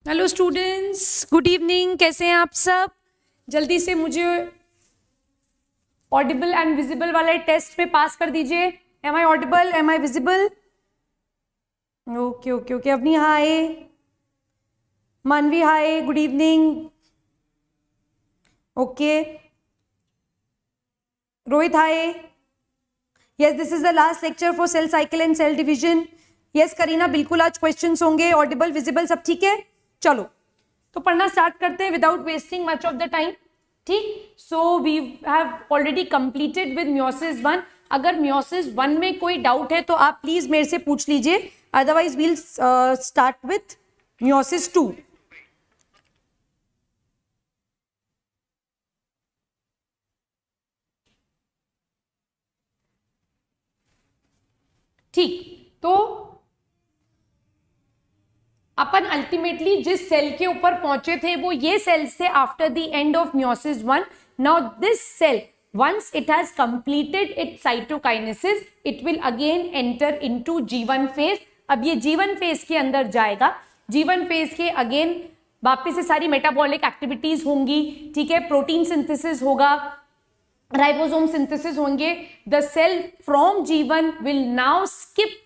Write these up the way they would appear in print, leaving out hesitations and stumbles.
Hello students, good evening. कैसे हैं आप सब? जल्दी से मुझे ऑडिबल एंड विजिबल वाले टेस्ट में पास कर दीजिए। Am I audible, am I visible? Okay okay okay. Avni hi, Manvi hi, good evening. Okay, Rohit hi. Yes, this is the last lecture for cell cycle and cell division. Yes Kareena, बिल्कुल आज questions होंगे। Audible visible सब ठीक है? चलो तो पढ़ना start करते हैं without wasting much of the time. ठीक, so we have already completed with meiosis 1। अगर मियोसिस 1 में कोई डाउट है तो आप प्लीज मेरे से पूछ लीजिए, otherwise we'll start with meiosis 2। ठीक, तो अपन अल्टीमेटली जिस सेल के ऊपर पहुंचे थे वो ये सेल्स थे after the end of meiosis 1। Now this cell once it has completed its cytokinesis it will again enter into G1 phase। अब ये G1 phase के अंदर जाएगा। G1 phase के अगेन वापस से सारी मेटाबॉलिक एक्टिविटीज होंगी। ठीक है, प्रोटीन सिंथेसिस होगा, राइबोसोम सिंथेसिस होंगे। The cell from G1 will now skip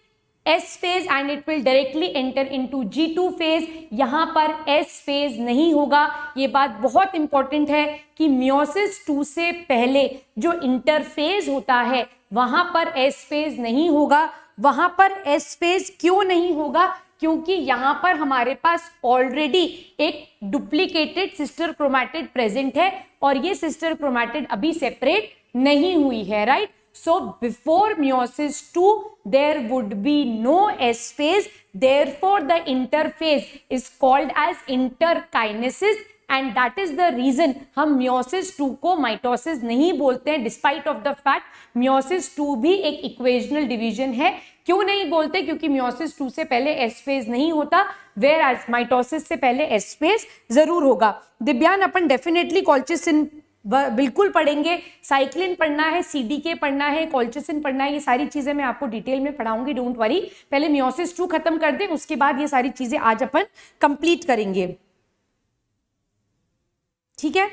S phase and it will directly enter into G2 phase। यहां पर S phase नहीं होगा। ये बात बहुत इंपॉर्टेंट है कि मियोसिस 2 से पहले जो इंटरफेज होता है वहां पर S phase नहीं होगा। वहां पर S phase क्यों नहीं होगा? क्योंकि यहां पर हमारे पास ऑलरेडी एक डुप्लीकेटेड सिस्टर क्रोमैटिड प्रेजेंट है और ये सिस्टर क्रोमैटिड अभी सेपरेट नहीं हुई है, right? So before meiosis 2 there would be no S phase, therefore the interphase is called as interkinesis and that is the reason हम meiosis 2 को mitosis नहीं बोलते हैं despite of the fact meiosis 2 भी एक equational division है। क्यों नहीं बोलते? क्योंकि meiosis 2 से पहले S phase नहीं होता, whereas mitosis से पहले S phase जरूर होगा। दिव्यान, अपन डेफिनेटली कॉल्चिसिन बिल्कुल पढ़ेंगे, साइक्लिन पढ़ना है, सीडीके पढ़ना है, कॉल्चिसिन पढ़ना है, ये सारी चीजें मैं आपको डिटेल में पढ़ाऊंगी, डोंट वरी। पहले मियोसिस 2 खत्म कर दें, उसके बाद ये सारी चीजें आज अपन कंप्लीट करेंगे। ठीक है,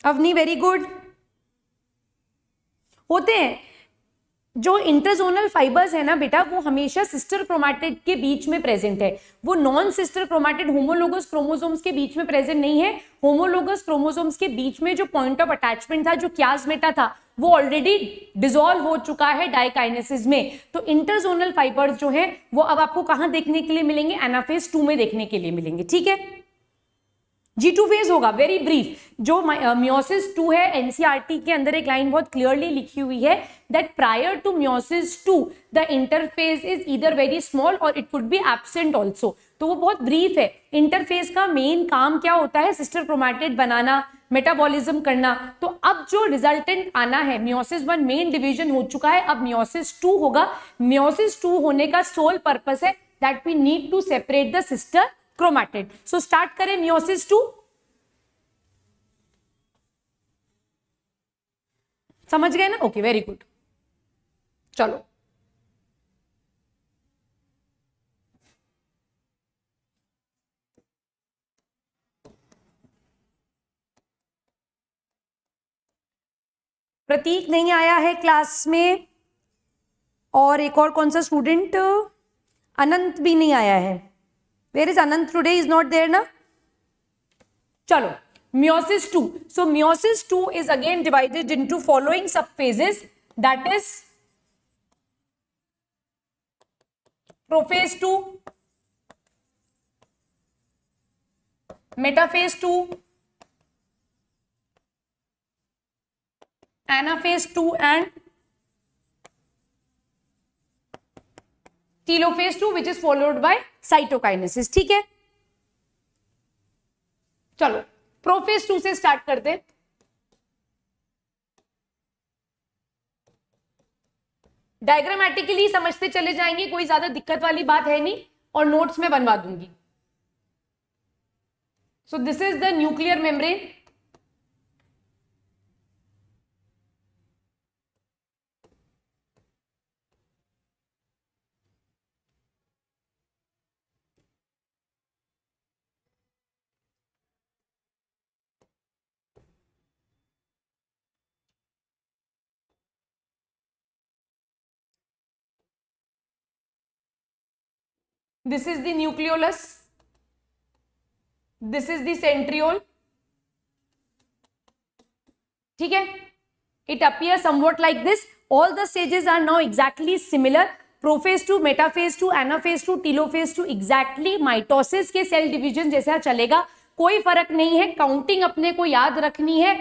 अवनी वेरी गुड। होते हैं जो इंटरजोनल फाइबर्स है ना बेटा, वो हमेशा सिस्टर क्रोमैटिड के बीच में प्रेजेंट है। वो non sister chromatid homologous chromosomes के बीच में प्रेजेंट नहीं है। होमोलोगस क्रोमोसोम्स के बीच में जो पॉइंट ऑफ अटैचमेंट था, जो क्यासमेटा था, वो ऑलरेडी डिसॉल्व हो चुका है डाइकाइनेसिस में। तो इंटरजोनल फाइबर्स जो है वो अब आपको कहां देखने के लिए मिलेंगे? एनाफेज 2 में देखने के लिए मिलेंगे। ठीक है, G2 फेज होगा। वेरी ब्रीफ, जो मियोसिस 2 है, एनसीईआरटी के अंदर एक लाइन बहुत क्लियरली लिखी हुई है that prior to meiosis 2 the interphase is either very small और it could be absent also. तो वो बहुत ब्रीफ है। इंटरफेज का मेन काम क्या होता है? सिस्टर क्रोमैटिड बनाना, मेटाबॉलिज्म करना। तो अब जो रिजल्टेंट आना है, मियोसिस 1 मेन डिवीजन हो चुका है, अब मियोसिस 2 होगा। मियोसिस 2 होने का सोल पर्पस है that we need to separate the sister chromatid. So start करें मियोसिस 2। समझ गए ना? Okay, very good. चलो, प्रतीक नहीं आया है क्लास में, और एक और कौन सा स्टूडेंट? अनंत भी नहीं आया है। Where is Anant? Today is not there ना। चलो, meiosis 2. So meiosis 2 is again divided into following subphases, that is prophase 2, metaphase 2, anaphase 2 and telophase 2 which is followed by cytokinesis। ठीक है, चलो प्रोफेज 2 से स्टार्ट करते। डायग्रामेटिकली समझते चले जाएंगे, कोई ज्यादा दिक्कत वाली बात है नहीं, और नोट्स में बनवा दूंगी। So this is the nuclear membrane. This is the nucleolus. This is the centriole. ठीक है, it appears somewhat like this. All the stages are now exactly similar. Prophase to, metaphase to, anaphase to, telophase to, exactly mitosis के cell division जैसा चलेगा, कोई फर्क नहीं है. Counting अपने को याद रखनी है.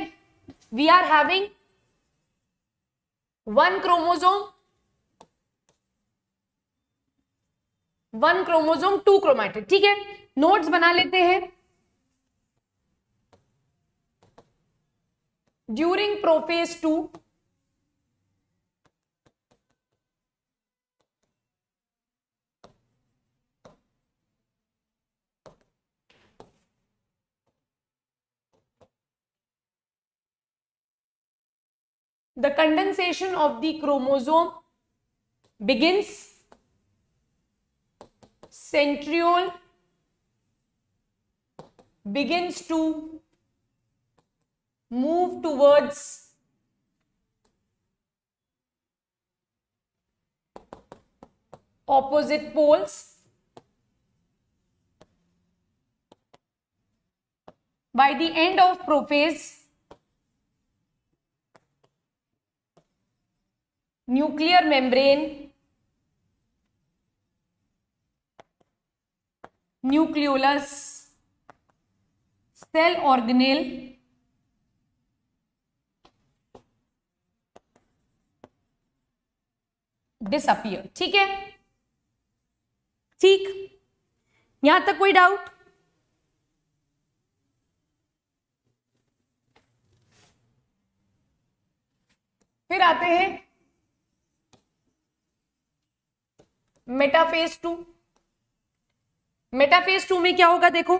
We are having 1 chromosome, 1 chromosome 2 chromatid. ठीक है, नोट्स बना लेते हैं. During prophase 2, the condensation of the chromosome begins. Centriole begins to move towards opposite poles. By the end of prophase, nuclear membrane, nucleolus, cell organelle, disappear. ठीक है, ठीक, यहां तक कोई डाउट? फिर आते हैं मेटाफेज 2. मेटाफेज 2 में क्या होगा देखो,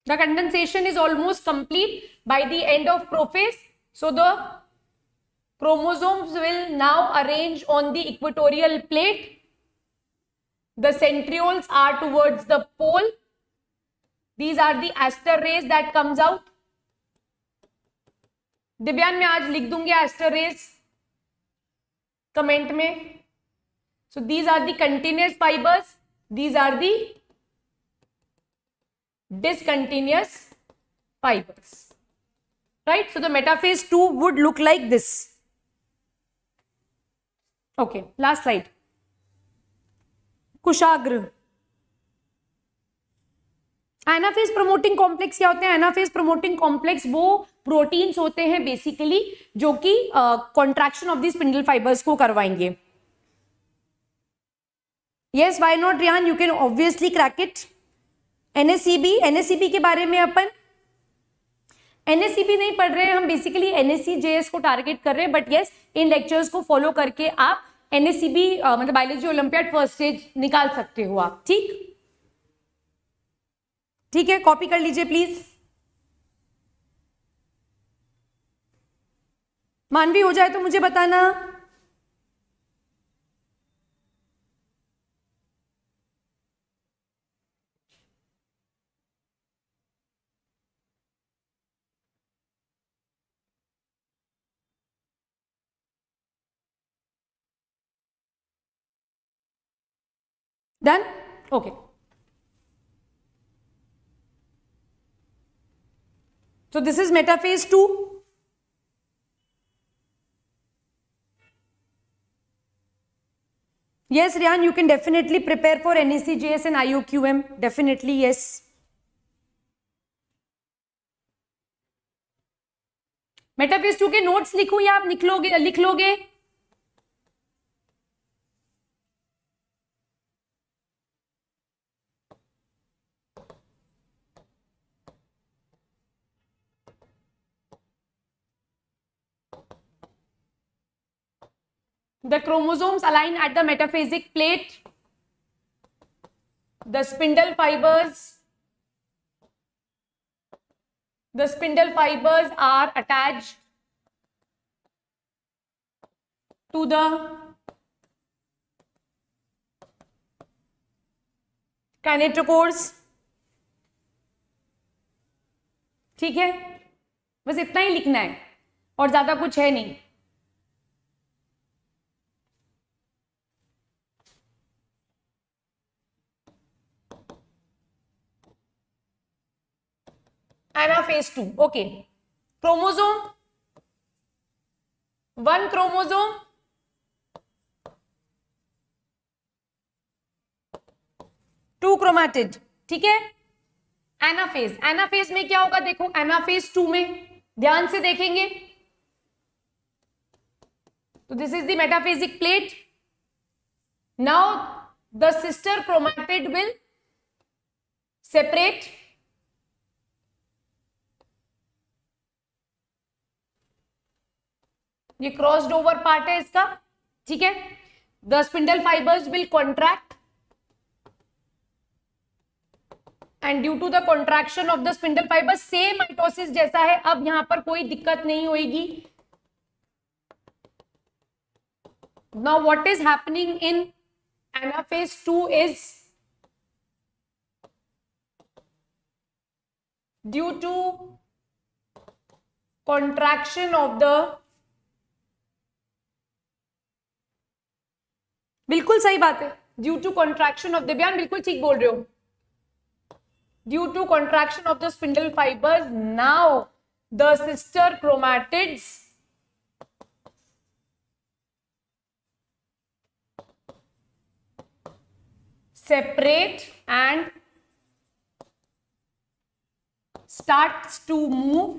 the condensation is almost complete by the end of prophase. So the chromosomes will now arrange on the equatorial plate. The centrioles are towards the pole. These are the aster rays that comes out. दिव्यान मैं आज लिख दूंगी aster rays comment में. So these are the continuous fibers. These are the discontinuous fibers. Right? So the metaphase 2 would look like this. Okay, last slide. Kushagra. Anaphase promoting complex क्या होते हैं? Anaphase promoting complex वो proteins होते हैं basically जो कि contraction of the spindle fibres को करवाएंगे. Yes, why not Riyan, you can obviously crack it. NSCB, NSCB के बारे में अपन एनएससीबी नहीं पढ़ रहे हैं, हम बेसिकली एनएससीजेएस को टारगेट कर रहे हैं. बट यस, इन लेक्चर्स को फॉलो करके आप एनएससीबी मतलब बायोलॉजी ओलंपियाड फर्स्ट स्टेज निकाल सकते हो आप. ठीक, ठीक है, कॉपी कर लीजिए प्लीज. मानवी हो जाए तो मुझे बताना. Done? Okay. So this is metaphase 2. Yes, Rian, you can definitely prepare for NECJS and IOQM. Definitely, yes. Metaphase 2 के नोट्स लिखूं या आप लिख लोगे? The chromosomes align at the metaphasic plate. The spindle fibers are attached to the kinetochores, ठीक है, बस इतना ही लिखना है और ज्यादा कुछ है नहीं। Anaphase 2, okay. Chromosome, 1 chromosome, 2 chromatid, ठीक है। एनाफेज, एनाफेज में क्या होगा देखो, एनाफेज 2 में ध्यान से देखेंगे तो this is the metaphasic plate. Now the sister chromatid will separate, ये क्रॉस्ड ओवर पार्ट है इसका, ठीक है। The spindle fibres will contract and due to the contraction of the spindle fibre, same mitosis जैसा है, अब यहां पर कोई दिक्कत नहीं होगी। Now what is happening in anaphase 2 is due to contraction of the, बिल्कुल सही बात है, due to contraction of the, बयान बिल्कुल ठीक बोल रहे हो, due to contraction of the spindle fibers, now the sister chromatids separate and starts to move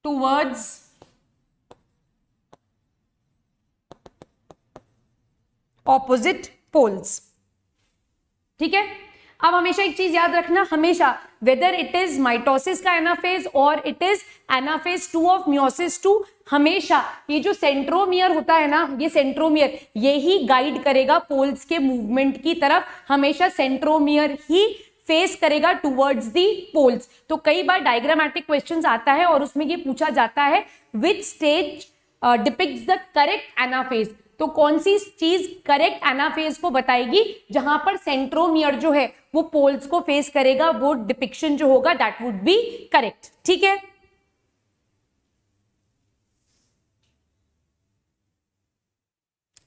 towards opposite poles, ठीक है। अब हमेशा एक चीज याद रखना, हमेशा वेदर इट इज माइटोसिस का एनाफेज और it is anaphase 2 of meiosis 2, हमेशा ये जो सेंट्रोमियर होता है ना, ये सेंट्रोमियर यही गाइड करेगा पोल्स के मूवमेंट की तरफ, हमेशा सेंट्रोमियर ही फेस करेगा टुवर्ड्स दी पोल्स। तो कई बार डायग्रामेटिक क्वेश्चंस आता है और उसमें ये पूछा जाता है which stage depicts the correct anaphase, तो कौन सी चीज करेक्ट एनाफेज को बताएगी, जहां पर सेंट्रोमियर जो है वो पोल्स को फेस करेगा, वो डिपिक्शन जो होगा दैट वुड बी करेक्ट, ठीक है।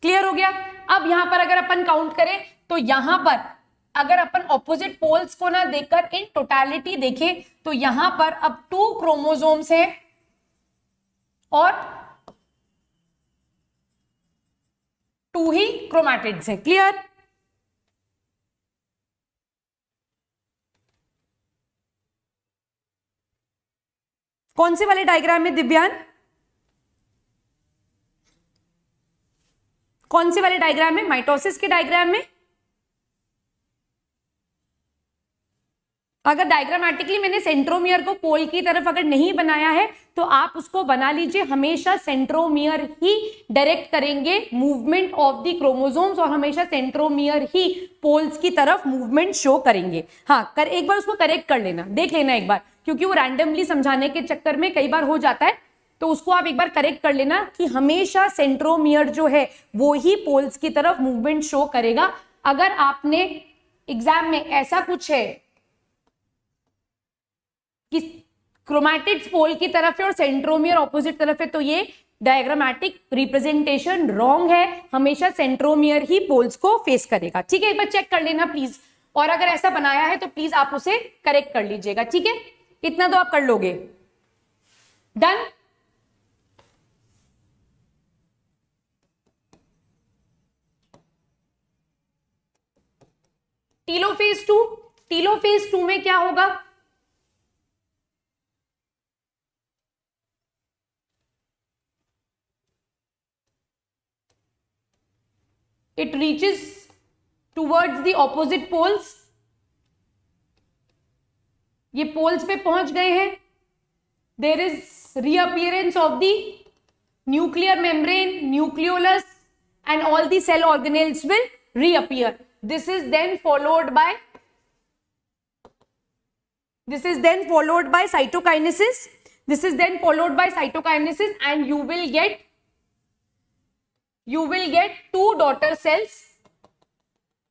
क्लियर हो गया। अब यहां पर अगर अपन काउंट करें तो यहां पर अगर अपन ऑपोजिट पोल्स को ना देखकर इन टोटलिटी देखें तो यहां पर अब 2 क्रोमोसोम्स हैं और 2 ही क्रोमैटिड्स है, क्लियर। कौन से वाले डायग्राम में दिव्यान, कौन से वाले डायग्राम में, माइटोसिस के डायग्राम में। अगर डायग्रामेटिकली मैंने सेंट्रोमियर को पोल की तरफ अगर नहीं बनाया है तो आप उसको बना लीजिए, हमेशा सेंट्रोमियर ही डायरेक्ट करेंगे मूवमेंट ऑफ द क्रोमोसोम्स और हमेशा सेंट्रोमियर ही पोल्स की तरफ मूवमेंट शो करेंगे। हाँ, एक बार उसको करेक्ट कर लेना, देख लेना एक बार, क्योंकि वो रैंडमली समझाने के चक्कर में कई बार हो जाता है, तो उसको आप एक बार करेक्ट कर लेना कि हमेशा सेंट्रोमियर जो है वो ही पोल्स की तरफ मूवमेंट शो करेगा। अगर आपने एग्जाम में ऐसा कुछ है कि क्रोमैटिड्स पोल की तरफ है और सेंट्रोमियर ऑपोजिट तरफ है तो ये डायग्रामेटिक रिप्रेजेंटेशन रॉन्ग है, हमेशा सेंट्रोमियर ही पोल्स को फेस करेगा, ठीक है। एक बार चेक कर लेना प्लीज, और अगर ऐसा बनाया है तो प्लीज आप उसे करेक्ट कर लीजिएगा, ठीक है। इतना तो आप कर लोगे, डन। टीलोफेज 2, टीलोफेज 2 में क्या होगा, it reaches towards the opposite poles, ये पोल्स पे पहुंच गए हैं, there is reappearance of the nuclear membrane, nucleolus and all the cell organelles will reappear. This is then followed by cytokinesis, this is then followed by cytokinesis and you will get 2 daughter cells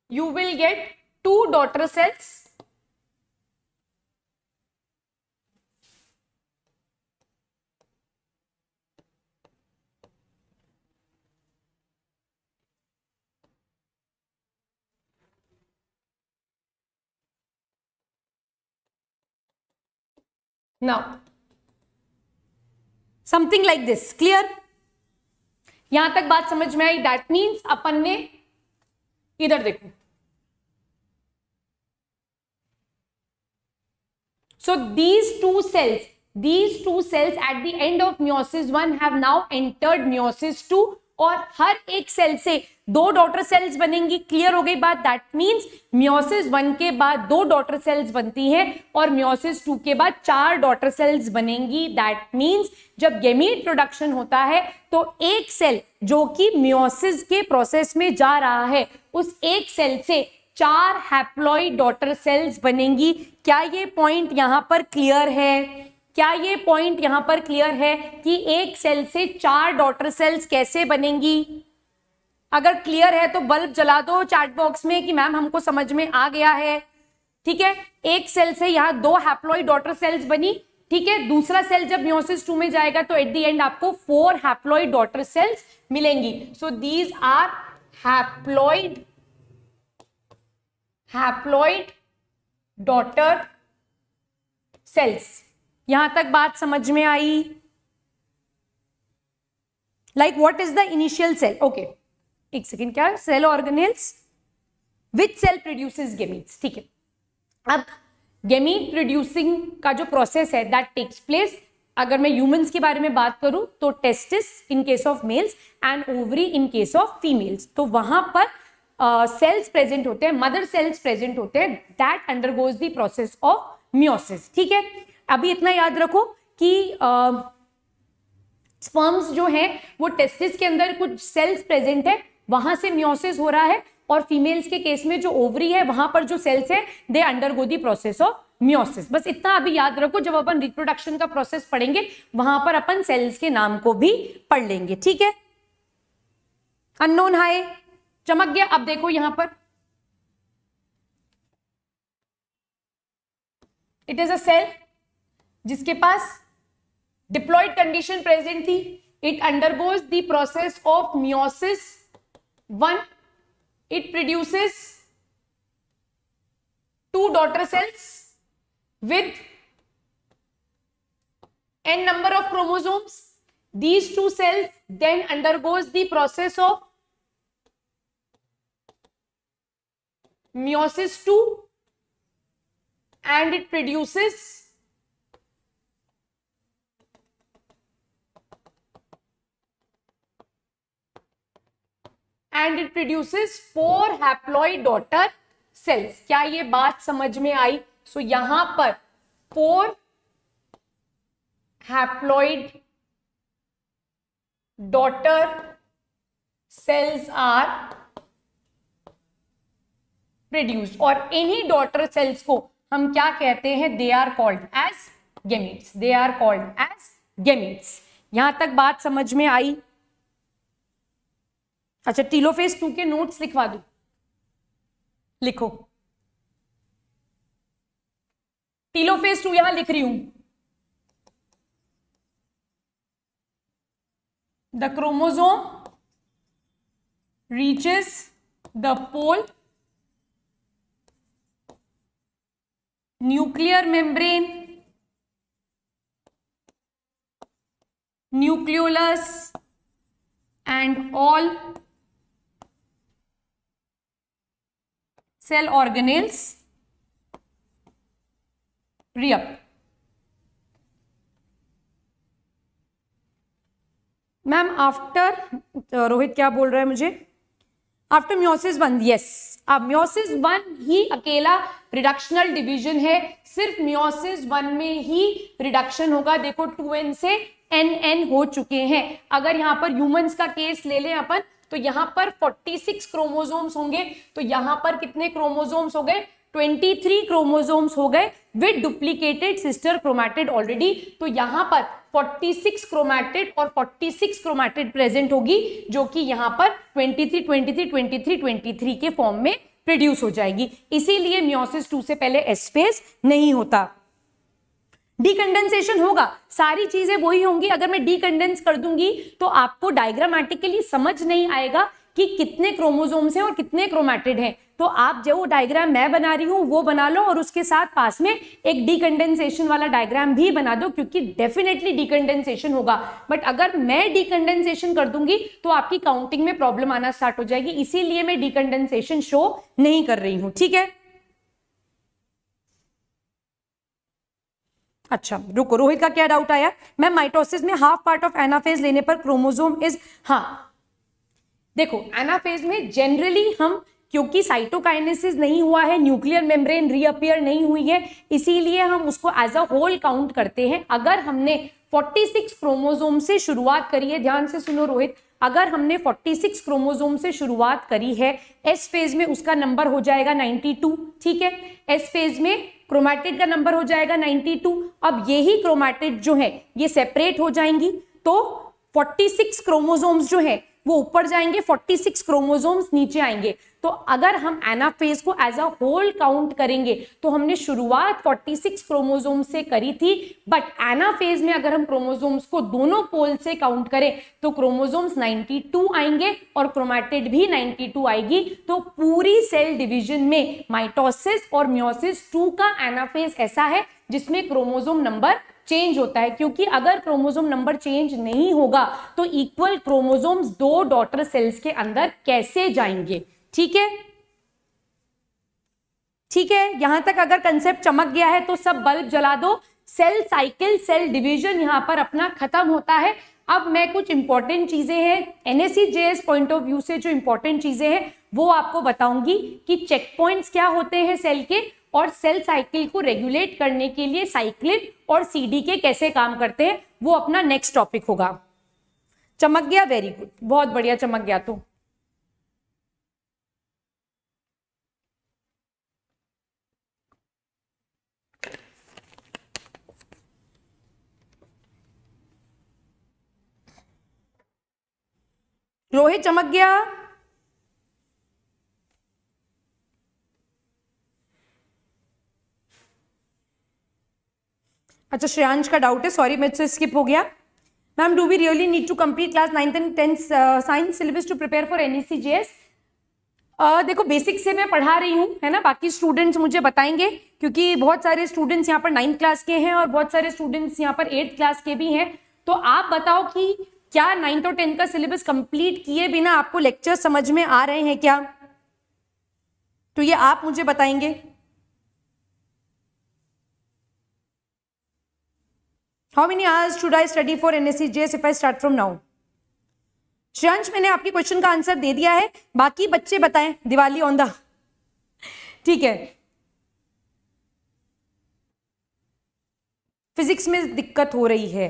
you will get 2 daughter cells. Now something like this, clear? यहां तक बात समझ में आई? That means अपन ने इधर देखो, so these two cells at the end of meiosis 1 have now entered meiosis 2 और हर एक सेल से 2 डॉटर सेल्स बनेंगी। क्लियर हो गई बात? दैट मीन्स मियोसिस 1 के बाद 2 डॉटर सेल्स बनती हैं और मियोसिस 2 के बाद 4 डॉटर सेल्स बनेंगी। दैट मीन्स जब गैमीट प्रोडक्शन होता है तो एक सेल जो कि मियोसिस के प्रोसेस में जा रहा है, उस एक सेल से 4 हैप्लॉइड डॉटर सेल्स बनेंगी। क्या ये पॉइंट यहां पर क्लियर है? क्या ये पॉइंट यहां पर क्लियर है कि एक सेल से 4 डॉटर सेल्स कैसे बनेंगी? अगर क्लियर है तो बल्ब जला दो चैट बॉक्स में कि मैम हमको समझ में आ गया है। ठीक है, एक सेल से यहां 2 हैप्लॉइड डॉटर सेल्स बनी। ठीक है, दूसरा सेल जब मियोसिस 2 में जाएगा तो एट द एंड आपको 4 हैप्लॉइड डॉटर सेल्स मिलेंगी। So these are haploid daughter cells. यहां तक बात समझ में आई? Like what is the initial cell? Okay, एक सेकेंड, क्या cell organelles which cell produces gametes. ठीक है, अब गैमीट प्रोड्यूसिंग का जो प्रोसेस है दैट टेक्स प्लेस, अगर मैं ह्यूमंस के बारे में बात करूं तो testis in case of males and ovary in case of females. तो वहां पर सेल्स प्रेजेंट होते हैं, मदर सेल्स प्रेजेंट होते हैं, that undergoes the process of meiosis. ठीक है, अभी इतना याद रखो कि स्पर्म्स जो है वो टेस्टिस के अंदर कुछ सेल्स प्रेजेंट है, वहां से मियोसिस हो रहा है, और फीमेल्स के केस में जो ओवरी है वहां पर जो सेल्स है they undergo the process of meiosis. बस इतना अभी याद रखो, जब अपन रिप्रोडक्शन का प्रोसेस पढ़ेंगे वहां पर अपन सेल्स के नाम को भी पढ़ लेंगे। ठीक है, अननोन हाय चमक गया। अब देखो यहां पर इट इज अ सेल जिसके पास डिप्लॉयड कंडीशन प्रेजेंट थी। It undergoes the process of meiosis 1। It produces 2 daughter cells with n number of chromosomes. These 2 cells then undergoes the process of meiosis 2 and it produces and it produces 4 haploid daughter cells. क्या ये बात समझ में आई? सो यहां पर 4 haploid daughter cells are produced, और इन्हीं daughter cells को हम क्या कहते हैं? They are called as gametes. They are called as gametes. यहां तक बात समझ में आई? अच्छा, टीलोफेज 2 के नोट्स लिखवा दो, लिखो। टीलोफेज 2 यहां लिख रही हूं। The chromosome reaches the pole, nuclear membrane, nucleolus and all cell organelles reappear. Ma'am after, Rohit क्या बोल रहा है मुझे? After meiosis 1, yes. अब मियोसिस 1 ही अकेला रिडक्शनल डिवीजन है, सिर्फ मियोसिस 1 में ही रिडक्शन होगा। देखो 2n से nn हो चुके हैं। अगर यहां पर ह्यूमंस का केस ले लें अपन, तो यहां पर 46 क्रोमोसोम्स होंगे। तो यहां पर कितने क्रोमोसोम्स हो गए? 23 क्रोमोसोम्स हो गए with duplicated sister chromatid already. तो यहां पर 46 क्रोमैटिड और 46 क्रोमैटिड प्रेजेंट होगी, जो कि यहां पर 23 23 23 23 के फॉर्म में प्रोड्यूस हो जाएगी, इसीलिए मियोसिस 2 से पहले एस फेज नहीं होता। डीकंडेंसेशन होगा, सारी चीजें वही होंगी। अगर मैं डीकंडेंस कर दूंगी तो आपको डायग्रामेटिकली समझ नहीं आएगा कि कितने क्रोमोसोम्स हैं और कितने क्रोमैटिड हैं। तो आप जो डायग्राम मैं बना रही हूं वो बना लो और उसके साथ पास में एक डीकंडेंसेशन वाला डायग्राम भी बना दो, क्योंकि डेफिनेटली डीकंडेंसेशन होगा। बट अगर मैं डीकंडेंसेशन कर दूंगी तो आपकी काउंटिंग में प्रॉब्लम आना स्टार्ट हो जाएगी, इसीलिए मैं डीकंडेंसेशन शो नहीं कर रही हूं। ठीक है, अच्छा रुको, रोहित का क्या डाउट आया? मैम माइटोसिस में हाफ पार्ट ऑफ एनाफेज लेने पर क्रोमोसोम इज, हाँ देखो एनाफेज में जनरली हम, क्योंकि साइटोकाइनेसिस नहीं हुआ है, न्यूक्लियर मेम्ब्रेन रीअपियर नहीं हुई है, इसीलिए हम उसको एज अ होल काउंट करते हैं। अगर हमने 46 क्रोमोसोम से शुरुआत करी है, ध्यान से सुनो रोहित, अगर हमने 46 क्रोमोसोम से शुरुआत करी है, एस फेज में उसका नंबर हो जाएगा 92, ठीक है। एस फेज में क्रोमैटिड का नंबर हो जाएगा 92। अब यही क्रोमैटिड जो है ये सेपरेट हो जाएंगी, तो 46 क्रोमोसोम्स जो है वो ऊपर जाएंगे, 46 क्रोमोसोम्स नीचे आएंगे। तो अगर हम एनाफेज को एज अ होल काउंट करेंगे तो हमने शुरुआत 46 क्रोमोसोम से करी थी, बट एनाफेज में अगर हम क्रोमोसोम्स को दोनों पोल से काउंट करें तो क्रोमोसोम्स 92 आएंगे और क्रोमैटिड भी 92 आएगी। तो पूरी सेल डिवीजन में माइटोसिस और मियोसिस 2 का एनाफेज ऐसा है जिसमें क्रोमोसोम नंबर चेंज होता है, क्योंकि अगर क्रोमोसोम नंबर चेंज नहीं होगा तो इक्वल क्रोमोसोम्स दो डॉटर सेल्स के अंदर कैसे जाएंगे। ठीक है, ठीक है, यहां तक अगर कंसेप्ट चमक गया है तो सब बल्ब जला दो। सेल साइकिल, सेल डिवीजन यहां पर अपना खत्म होता है। अब मैं कुछ इंपॉर्टेंट चीजें हैं NSE-JS पॉइंट ऑफ व्यू से, जो इंपॉर्टेंट चीजें हैं वो आपको बताऊंगी कि चेक पॉइंट्स क्या होते हैं सेल के, और सेल साइकिल को रेगुलेट करने के लिए साइक्लिन और CDK कैसे काम करते हैं, वो अपना नेक्स्ट टॉपिक होगा। चमक गया? वेरी गुड, बहुत बढ़िया चमक गया। तो रोहित चमक गया? अच्छा, श्रेयांश का डाउट है, सॉरी मुझसे स्किप हो गया। Ma'am do we really need to complete class 9th and 10th science syllabus to prepare for NSE-JS? देखो बेसिक से मैं पढ़ा रही हूँ, है ना, बाकी स्टूडेंट्स मुझे बताएंगे, क्योंकि बहुत सारे स्टूडेंट्स यहाँ पर 9th क्लास के हैं और बहुत सारे स्टूडेंट्स यहाँ पर 8th क्लास के भी हैं। तो आप बताओ कि क्या 9th और 10th का सिलेबस कंप्लीट किए बिना आपको लेक्चर समझ में आ रहे हैं क्या? तो ये आप मुझे बताएंगे। How many hours should I study for NSE-JS if I start from now? Shreyansh, मैंने आपके क्वेश्चन का आंसर दे दिया है, बाकी बच्चे बताएं। दिवाली ऑन द, ठीक है। फिजिक्स में दिक्कत हो रही है,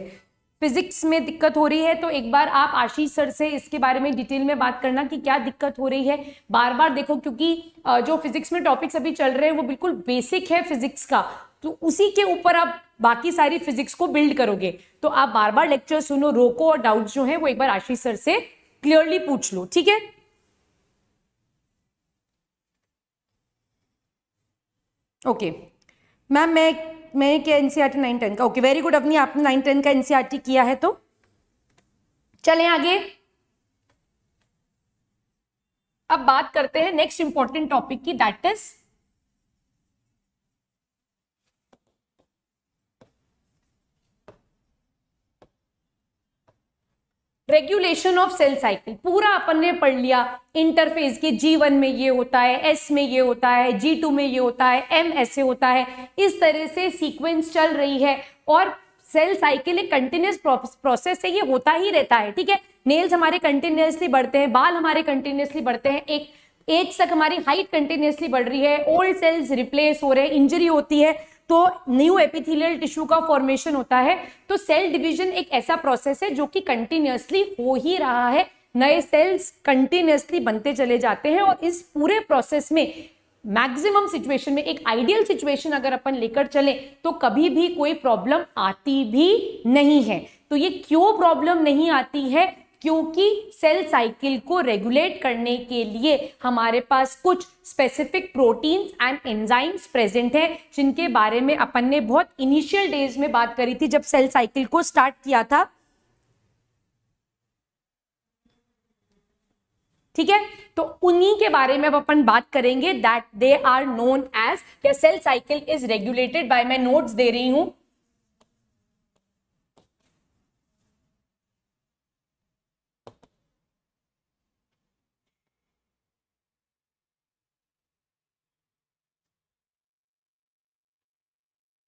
फिजिक्स में दिक्कत हो रही है, तो एक बार आप आशीष सर से इसके बारे में डिटेल में बात करना कि क्या दिक्कत हो रही है। बार बार देखो, क्योंकि जो फिजिक्स में टॉपिक्स अभी चल रहे हैं वो बिल्कुल बेसिक है फिजिक्स का, तो उसी के ऊपर आप बाकी सारी फिजिक्स को बिल्ड करोगे। तो आप बार बार लेक्चर सुनो, रोको, और डाउट जो है वो एक बार आशीष सर से क्लियरली पूछ लो, ठीक है। ओके मैम, मैं क्या NCERT 9-10 का, ओके वेरी गुड। अपनी आपने 9-10 का NCERT किया है, तो चलें आगे। अब बात करते हैं नेक्स्ट इंपॉर्टेंट टॉपिक की, that is regulation of cell cycle. पूरा अपन ने पढ़ लिया, इंटरफेज के G1 में ये होता है, S में ये होता है, G2 में ये होता है, M ऐसे होता है, इस तरह से सीक्वेंस चल रही है। और सेल साइकिल एक कंटिन्यूस प्रोसेस है, ये होता ही रहता है, ठीक है। नेल्स हमारे कंटिन्यूसली बढ़ते हैं, बाल हमारे कंटिन्यूसली बढ़ते हैं, एक एज तक हमारी हाइट कंटिन्यूसली बढ़ रही है, ओल्ड सेल्स रिप्लेस हो रहे हैं, इंजरी होती है तो न्यू एपिथेलियल टिश्यू का फॉर्मेशन होता है। तो सेल डिवीजन एक ऐसा प्रोसेस है जो कि कंटिन्यूसली हो ही रहा है, नए सेल्स कंटिन्यूसली बनते चले जाते हैं। और इस पूरे प्रोसेस में मैक्सिमम सिचुएशन में, एक आइडियल सिचुएशन अगर अपन लेकर चले तो कभी भी कोई प्रॉब्लम आती भी नहीं है। तो ये क्यों प्रॉब्लम नहीं आती है? क्योंकि सेल साइकिल को रेगुलेट करने के लिए हमारे पास कुछ specific proteins and enzymes present है, जिनके बारे में अपन ने बहुत इनिशियल डेज में बात करी थी जब सेल साइकिल को स्टार्ट किया था। ठीक है, तो उन्हीं के बारे में अब अपन बात करेंगे, that they are known as, या cell cycle is regulated by, मैं नोट्स दे रही हूं,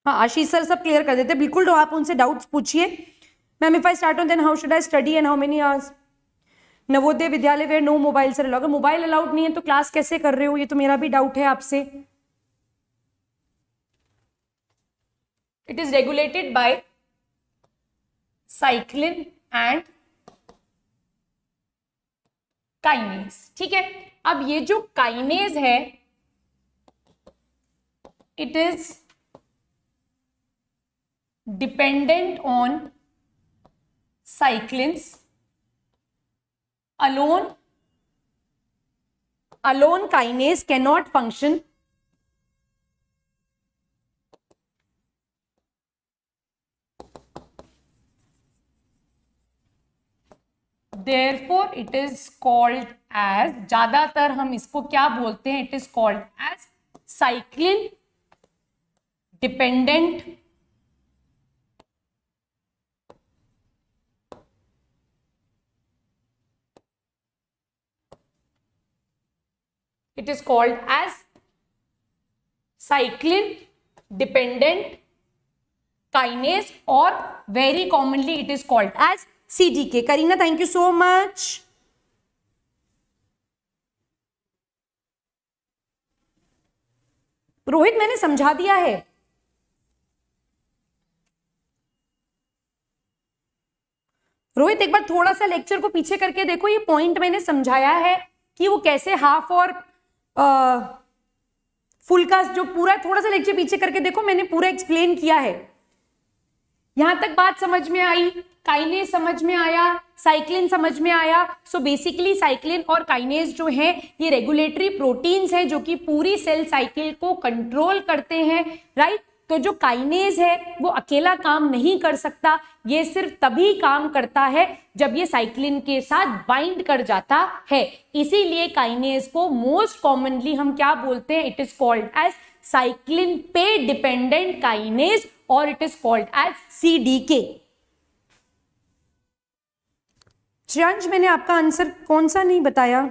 हाँ आशीष सर सब क्लियर कर देते, बिल्कुल, तो आप उनसे डाउट्स पूछिए। Ma'am if I start on then how should I study and how many hours? Navodaya Vidyalaya where no mobile sir allowed, mobile allowed नहीं है तो क्लास कैसे कर रहे हो, ये तो मेरा भी डाउट है आपसे। It is regulated bye cyclin and kinase. ठीक है, अब ये जो काइनेज है it is dependent on cyclins alone kinase cannot function, therefore it is called as, ज्यादातर हम इसको क्या बोलते हैं, it is called as cyclin dependent it is called as cyclin dependent kinase or very commonly it is called as CDK. Karina, thank you so much. Rohit मैंने समझा दिया है। रोहित एक बार थोड़ा सा लेक्चर को पीछे करके देखो, ये पॉइंट मैंने समझाया है कि वो कैसे हाफ और फुल का जो पूरा, थोड़ा सा लेक्चर पीछे करके देखो, मैंने पूरा एक्सप्लेन किया है। यहां तक बात समझ में आई, काइनेज समझ में आया, साइक्लिन समझ में आया। सो बेसिकली साइक्लिन और काइनेज जो है ये रेगुलेटरी प्रोटीन्स हैं जो कि पूरी सेल साइकिल को कंट्रोल करते हैं, राइट। तो जो काइनेज है वो अकेला काम नहीं कर सकता, ये सिर्फ तभी काम करता है जब ये साइक्लिन के साथ बाइंड कर जाता है। इसीलिए काइनेज को मोस्ट कॉमनली हम क्या बोलते हैं, it is called as cyclin पे डिपेंडेंट काइनेज और it is called as CDK। Shreyansh मैंने आपका आंसर कौन सा नहीं बताया?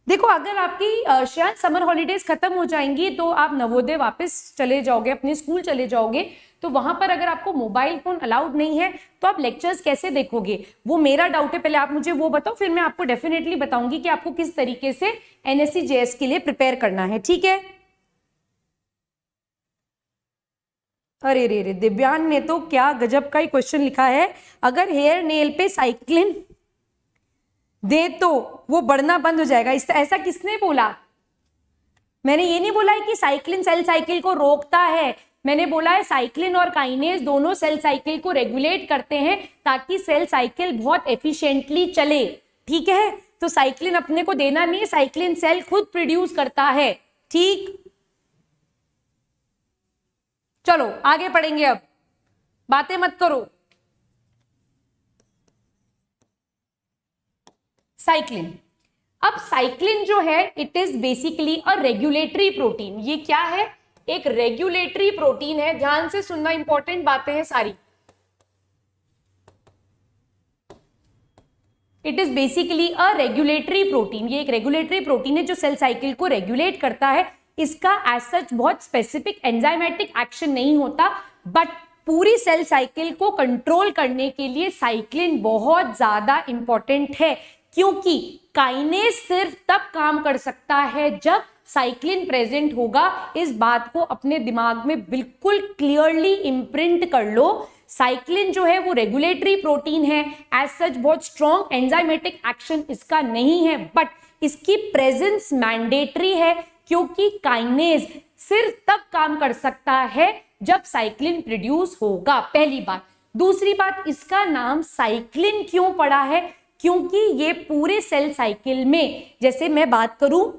देखो अगर आपकी शायद समर हॉलीडेज खत्म हो जाएंगी तो आप नवोदय वापस चले जाओगे, अपने स्कूल चले जाओगे, तो वहां पर अगर आपको मोबाइल फोन अलाउड नहीं है तो आप लेक्चर्स कैसे देखोगे, वो मेरा डाउट है। पहले आप मुझे वो बताओ, फिर मैं आपको डेफिनेटली बताऊंगी कि आपको किस तरीके से NSC JS के लिए प्रिपेयर करना है, ठीक है। अरे रे रे, दिव्यांग ने तो क्या गजब का ही क्वेश्चन लिखा है, अगर हेयर नेल पे साइक्लिन दे तो वो बढ़ना बंद हो जाएगा। ऐसा किसने बोला? मैंने ये नहीं बोला है कि साइक्लिन सेल साइकिल को रोकता है, मैंने बोला है साइक्लिन और काइनेज दोनों सेल साइकिल को रेगुलेट करते हैं ताकि सेल साइकिल बहुत एफिशिएंटली चले, ठीक है। तो साइक्लिन अपने को देना नहीं है, साइक्लिन सेल खुद प्रोड्यूस करता है, ठीक। चलो आगे पढ़ेंगे, अब बातें मत करो। साइक्लिन, अब साइक्लिन जो है it is basically a regulatory protein. ये क्या है? एक रेगुलेटरी प्रोटीन है। ध्यान से सुनना, इंपॉर्टेंट बातें हैं सारी। It is basically a regulatory protein. ये एक रेगुलेटरी प्रोटीन है जो सेल साइकिल को रेगुलेट करता है। इसका एज सच बहुत स्पेसिफिक एंजाइमेटिक एक्शन नहीं होता, बट पूरी सेल साइकिल को कंट्रोल करने के लिए साइक्लिन बहुत ज्यादा इंपॉर्टेंट है, क्योंकि काइनेज सिर्फ तब काम कर सकता है जब साइक्लिन प्रेजेंट होगा। इस बात को अपने दिमाग में बिल्कुल क्लियरली इम्प्रिंट कर लो। साइक्लिन जो है वो रेगुलेटरी प्रोटीन है, एज सच बहुत स्ट्रॉन्ग एंजाइमेटिक एक्शन इसका नहीं है, बट इसकी प्रेजेंस मैंडेटरी है, क्योंकि काइनेज सिर्फ तब काम कर सकता है जब साइक्लिन प्रोड्यूस होगा, पहली बात। दूसरी बात, इसका नाम साइक्लिन क्यों पड़ा है? क्योंकि ये पूरे सेल साइकिल में, जैसे मैं बात करूं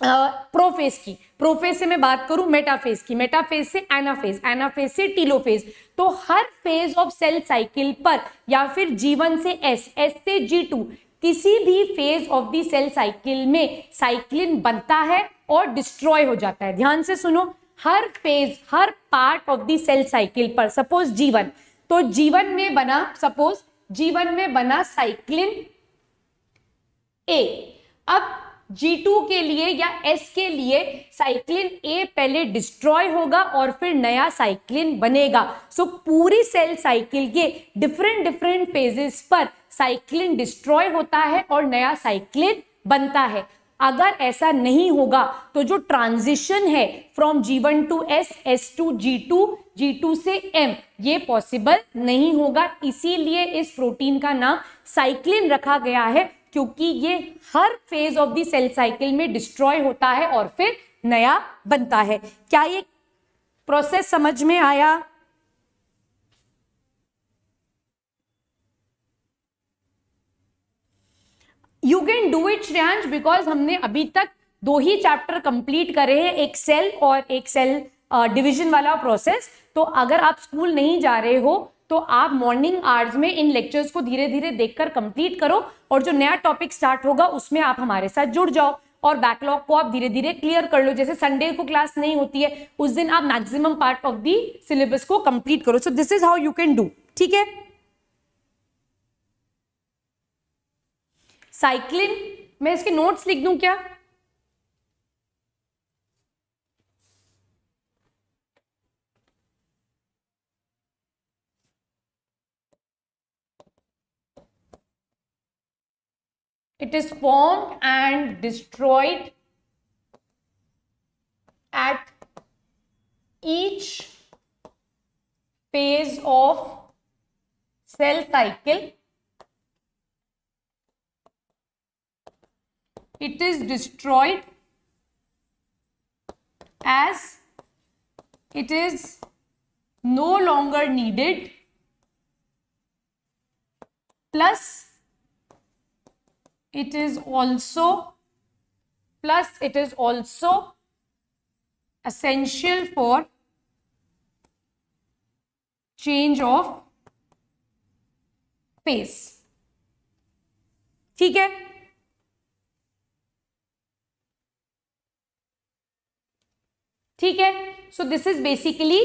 प्रोफेज की, प्रोफेज से मैं बात करूं मेटाफेज की, मेटाफेज से एनाफेज, एनाफेज से टीलोफेज, तो हर फेज ऑफ सेल साइकिल पर या फिर G1 से S, S से G2, किसी भी phase of the cell cycle में साइक्लिन बनता है और डिस्ट्रॉय हो जाता है। ध्यान से सुनो, हर फेज, हर part of the cell cycle पर, सपोज G1, तो G1 में बना, सपोज G1 में बना साइक्लिन A, अब G2 के लिए या S के लिए साइक्लिन A पहले डिस्ट्रॉय होगा और फिर नया साइक्लिन बनेगा। सो पूरी सेल साइकिल के डिफरेंट डिफरेंट फेजेस पर साइक्लिन डिस्ट्रॉय होता है और नया साइक्लिन बनता है। अगर ऐसा नहीं होगा तो जो ट्रांजिशन है from G1 to S, S to G2, G2 से M, ये पॉसिबल नहीं होगा। इसीलिए इस प्रोटीन का नाम साइक्लिन रखा गया है, क्योंकि ये हर phase of the cell cycle में डिस्ट्रॉय होता है और फिर नया बनता है। क्या ये प्रोसेस समझ में आया? You can do it Shreyansh, because हमने अभी तक 2 ही चैप्टर कंप्लीट करे हैं, एक सेल और एक सेल डिवीजन वाला प्रोसेस। तो अगर आप स्कूल नहीं जा रहे हो तो आप मॉर्निंग आवर्स में इन लेक्चर्स को धीरे धीरे देखकर कंप्लीट करो, और जो नया टॉपिक स्टार्ट होगा उसमें आप हमारे साथ जुड़ जाओ और बैकलॉग को आप धीरे धीरे क्लियर कर लो। जैसे संडे को क्लास नहीं होती है, उस दिन आप maximum part of the syllabus को कंप्लीट करो। So this is how you can do. ठीक है, साइक्लिन, मैं इसके नोट्स लिख दूं क्या? It is formed and destroyed at each phase of cell cycle. It is destroyed as it is no longer needed, plus it is also essential for change of phase. ठीक है, ठीक है। So this is basically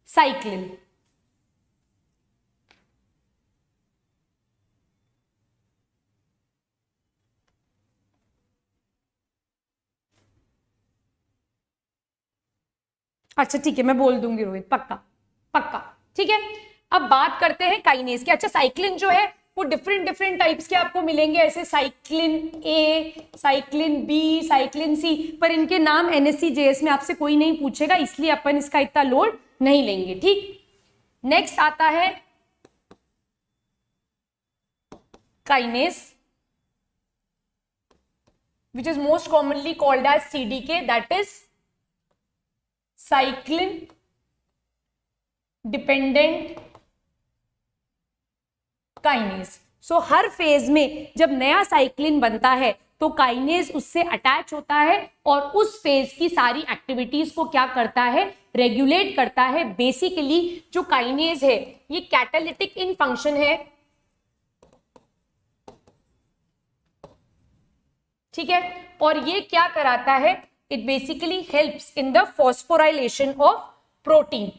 cyclin. अच्छा ठीक है, मैं बोल दूंगी रोहित, पक्का पक्का। ठीक है, अब बात करते हैं काइनेज की। अच्छा, साइक्लिन जो है वो डिफरेंट डिफरेंट टाइप्स के आपको मिलेंगे, ऐसे साइक्लिन ए, साइक्लिन बी, साइक्लिन सी, पर इनके नाम NSC JS में आपसे कोई नहीं पूछेगा, इसलिए अपन इसका इतना लोड नहीं लेंगे। ठीक, नेक्स्ट आता है kinase, which is most commonly called as CDK, that is cyclin dependent kinase. So हर फेज में जब नया साइक्लिन बनता है तो काइनेज उससे अटैच होता है और उस फेज की सारी एक्टिविटीज को क्या करता है, रेगुलेट करता है। बेसिकली जो काइनेज है ये कैटालिटिक इन फंक्शन है। ठीक है, और ये क्या कराता है, it basically helps in the phosphorylation of protein.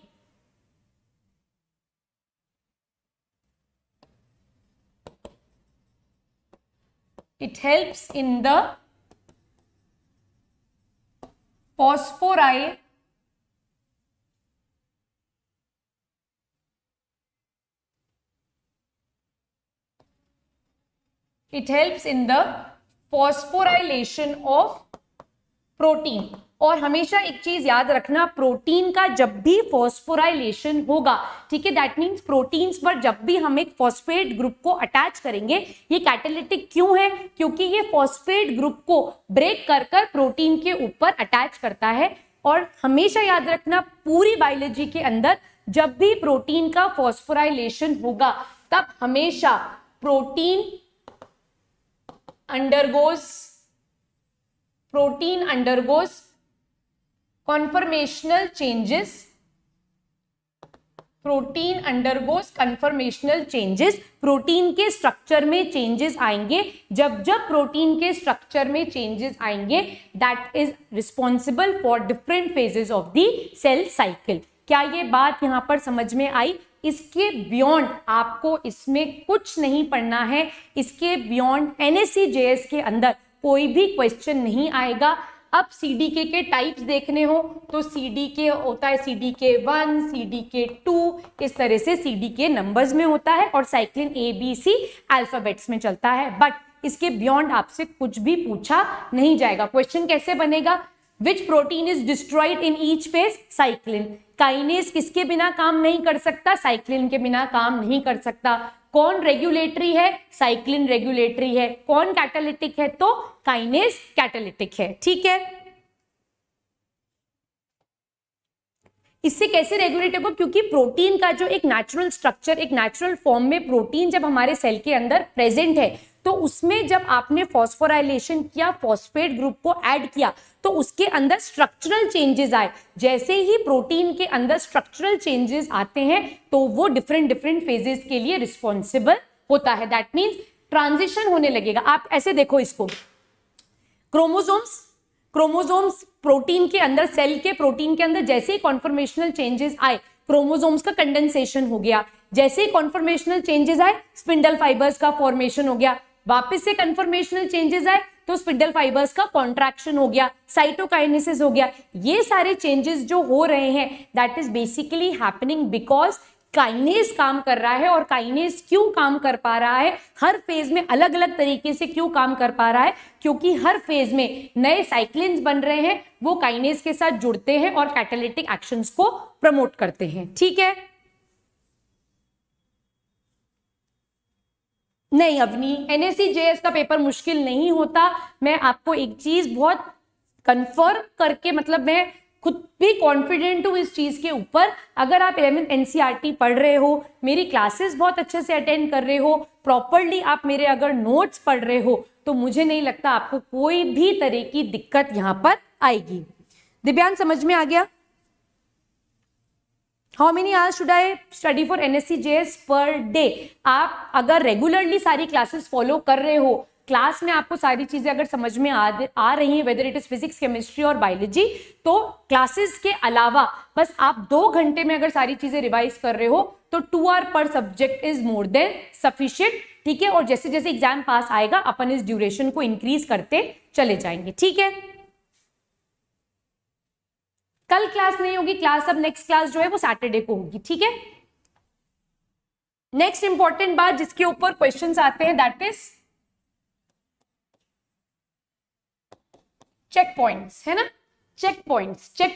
It helps in the phosphorylation of protein. और हमेशा एक चीज याद रखना, प्रोटीन का जब भी फॉस्फोराइलेशन होगा, ठीक है, दैट मीन्स प्रोटीन्स पर जब भी हम एक फॉस्फेट ग्रुप को अटैच करेंगे, ये कैटालिटिक क्यों है, क्योंकि ये फॉस्फेट ग्रुप को ब्रेक कर कर प्रोटीन के ऊपर अटैच करता है। और हमेशा याद रखना, पूरी बायोलॉजी के अंदर जब भी प्रोटीन का फॉस्फोराइलेशन होगा तब हमेशा protein undergoes conformational changes, protein undergoes conformational changes, protein के स्ट्रक्चर में चेंजेस आएंगे। जब जब प्रोटीन के स्ट्रक्चर में चेंजेस आएंगे that is responsible for different phases of the cell cycle. क्या ये बात यहाँ पर समझ में आई? इसके बियॉन्ड आपको इसमें कुछ नहीं पढ़ना है, इसके बियॉन्ड NSE-JS के अंदर कोई भी क्वेश्चन नहीं आएगा। अब CDK के टाइप्स देखने हो तो CDK होता है CDK1, CDK2, इस तरह से CDK नंबर्स में होता है और साइक्लिन ABC अल्फाबेट्स में चलता है। बट इसके बियॉन्ड आपसे कुछ भी पूछा नहीं जाएगा। क्वेश्चन कैसे बनेगा? विच protein is destroyed in each phase? Cyclin. Kinase किसके बिना काम नहीं कर सकता? साइक्लिन के बिना काम नहीं कर सकता। कौन रेगुलेटरी है? साइक्लिन रेगुलेटरी है। कौन कैटालिटिक है? तो काइनेज कैटालिटिक है। ठीक है, इससे कैसे रेगुलेट होगा? क्योंकि प्रोटीन का जो एक नेचुरल स्ट्रक्चर, एक नेचुरल फॉर्म में प्रोटीन जब हमारे सेल के अंदर प्रेजेंट है तो उसमें जब आपने फॉस्फोराइलेशन किया, फॉस्फेट ग्रुप को ऐड किया तो उसके अंदर स्ट्रक्चरल चेंजेस आए। जैसे ही प्रोटीन के अंदर स्ट्रक्चरल चेंजेस आते हैं तो वो डिफरेंट फेजेस के लिए रिस्पॉन्सिबल होता है। दैट मीन्स ट्रांजिशन होने लगेगा। आप ऐसे देखो इसको, क्रोमोसोम्स प्रोटीन के अंदर, सेल के प्रोटीन के अंदर जैसे ही कॉन्फॉर्मेशनल चेंजेस आए क्रोमोसोम्स का कंडेंसेशन हो गया। जैसे ही कॉन्फॉर्मेशनल चेंजेस आए स्पिंडल फाइबर्स का फॉर्मेशन हो गया। वापस से कन्फर्मेशनल चेंजेस आए तो स्पिंडल फाइबर्स का कॉन्ट्रैक्शन हो गया, साइटोकाइनेसिस हो गया। ये सारे चेंजेस जो हो रहे हैं that is basically happening because kinase काम कर रहा है। और काइनेज क्यों काम कर पा रहा है? हर फेज में अलग अलग तरीके से क्यों काम कर पा रहा है? क्योंकि हर फेज में नए साइक्लिन्स बन रहे हैं, वो काइनेज के साथ जुड़ते हैं और कैटालिटिक एक्शंस को प्रमोट करते हैं। ठीक है, नहीं अवनी, NSE-JS का पेपर मुश्किल नहीं होता। मैं आपको एक चीज बहुत कंफर्म करके, मतलब मैं खुद भी कॉन्फिडेंट हूँ इस चीज के ऊपर। अगर आप 11th NCERT पढ़ रहे हो, मेरी क्लासेस बहुत अच्छे से अटेंड कर रहे हो, प्रॉपरली आप मेरे अगर नोट्स पढ़ रहे हो, तो मुझे नहीं लगता आपको कोई भी तरह की दिक्कत यहाँ पर आएगी। दिव्यांग समझ में आ गया? How many hours should I study for NSE-JS per day? आप अगर रेगुलरली सारी क्लासेस फॉलो कर रहे हो, क्लास में आपको सारी चीजें अगर समझ में आ रही हैं, whether it is physics, chemistry और बायोलॉजी, तो क्लासेस के अलावा बस आप 2 घंटे में अगर सारी चीजें रिवाइज कर रहे हो तो 2 आवर पर subject is more than sufficient. ठीक है, और जैसे जैसे एग्जाम पास आएगा अपन इस ड्यूरेशन को इंक्रीज करते चले जाएंगे। ठीक है, कल क्लास नहीं होगी, क्लास अब नेक्स्ट क्लास जो है वो सैटरडे को होगी। ठीक है, नेक्स्ट इंपॉर्टेंट बात जिसके ऊपर क्वेश्चंस आते हैं दैट इज चेक पॉइंट्स, है ना। चेक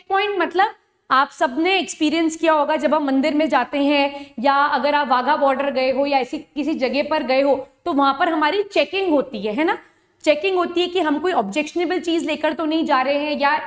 पॉइंट मतलब आप सबने एक्सपीरियंस किया होगा जब हम मंदिर में जाते हैं या अगर आप वाघा बॉर्डर गए हो या ऐसी किसी जगह पर गए हो तो वहां पर हमारी चेकिंग होती है ना। चेकिंग होती है कि हम कोई ऑब्जेक्शनेबल चीज लेकर तो नहीं जा रहे हैं, या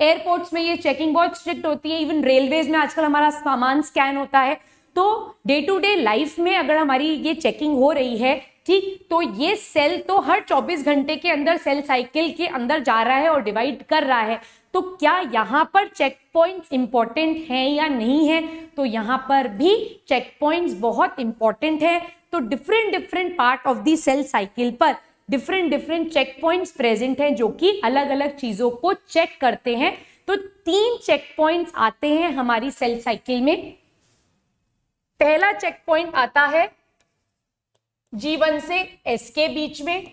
एयरपोर्ट्स में ये चेकिंग बहुत स्ट्रिक्ट होती है। इवन रेलवेज में आजकल हमारा सामान स्कैन होता है। तो डे टू डे लाइफ में अगर हमारी ये चेकिंग हो रही है, ठीक, तो ये सेल तो हर 24 घंटे के अंदर सेल साइकिल के अंदर जा रहा है और डिवाइड कर रहा है। तो क्या यहाँ पर चेक पॉइंट्स इंपॉर्टेंट हैं या नहीं है? तो यहाँ पर भी चेक पॉइंट्स बहुत इंपॉर्टेंट है। तो different part of the cell cycle पर डिफरेंट चेक पॉइंट्स प्रेजेंट हैं जो कि अलग अलग चीजों को चेक करते हैं। तो 3 चेक पॉइंट्स आते हैं हमारी सेल साइकिल में। पहला चेक पॉइंट आता है G1 से S के बीच में,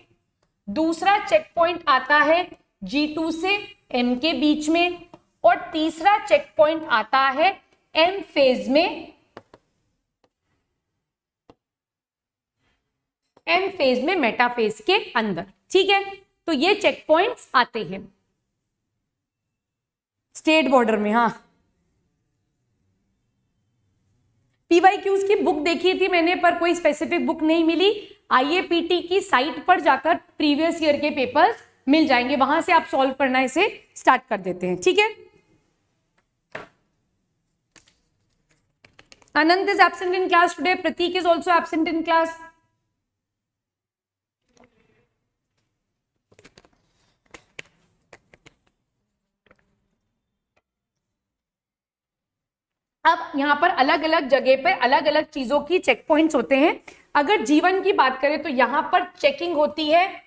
दूसरा चेक पॉइंट आता है G2 से M के बीच में, और तीसरा चेक पॉइंट आता है M फेज में, M फेज में मेटाफेज के अंदर। ठीक है, तो ये चेक पॉइंट्स आते हैं स्टेट बॉर्डर में। हाँ, PYQs की बुक देखी थी मैंने पर कोई स्पेसिफिक बुक नहीं मिली। IAPT की साइट पर जाकर प्रीवियस ईयर के पेपर्स मिल जाएंगे, वहां से आप सॉल्व करना इसे स्टार्ट कर देते हैं। ठीक है, Anand is absent in class today. Prateek is also absent in class. अब यहाँ पर अलग अलग जगह पे अलग अलग चीजों की चेक पॉइंट्स होते हैं. अगर जीवन की बात करें तो यहाँ पर चेकिंग होती है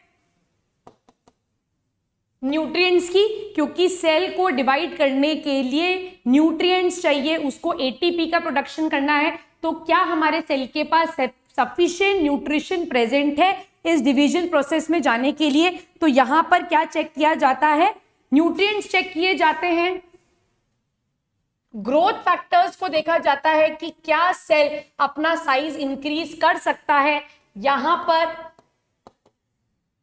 न्यूट्रिएंट्स की, क्योंकि सेल को डिवाइड करने के लिए न्यूट्रिएंट्स चाहिए, उसको एटीपी का प्रोडक्शन करना है. तो क्या हमारे सेल के पास सफिशिएंट न्यूट्रिशन प्रेजेंट है इस डिवीजन प्रोसेस में जाने के लिए? तो यहाँ पर क्या चेक किया जाता है? न्यूट्रिएंट्स चेक किए जाते हैं. ग्रोथ फैक्टर्स को देखा जाता है कि क्या सेल अपना साइज इंक्रीज कर सकता है. यहां पर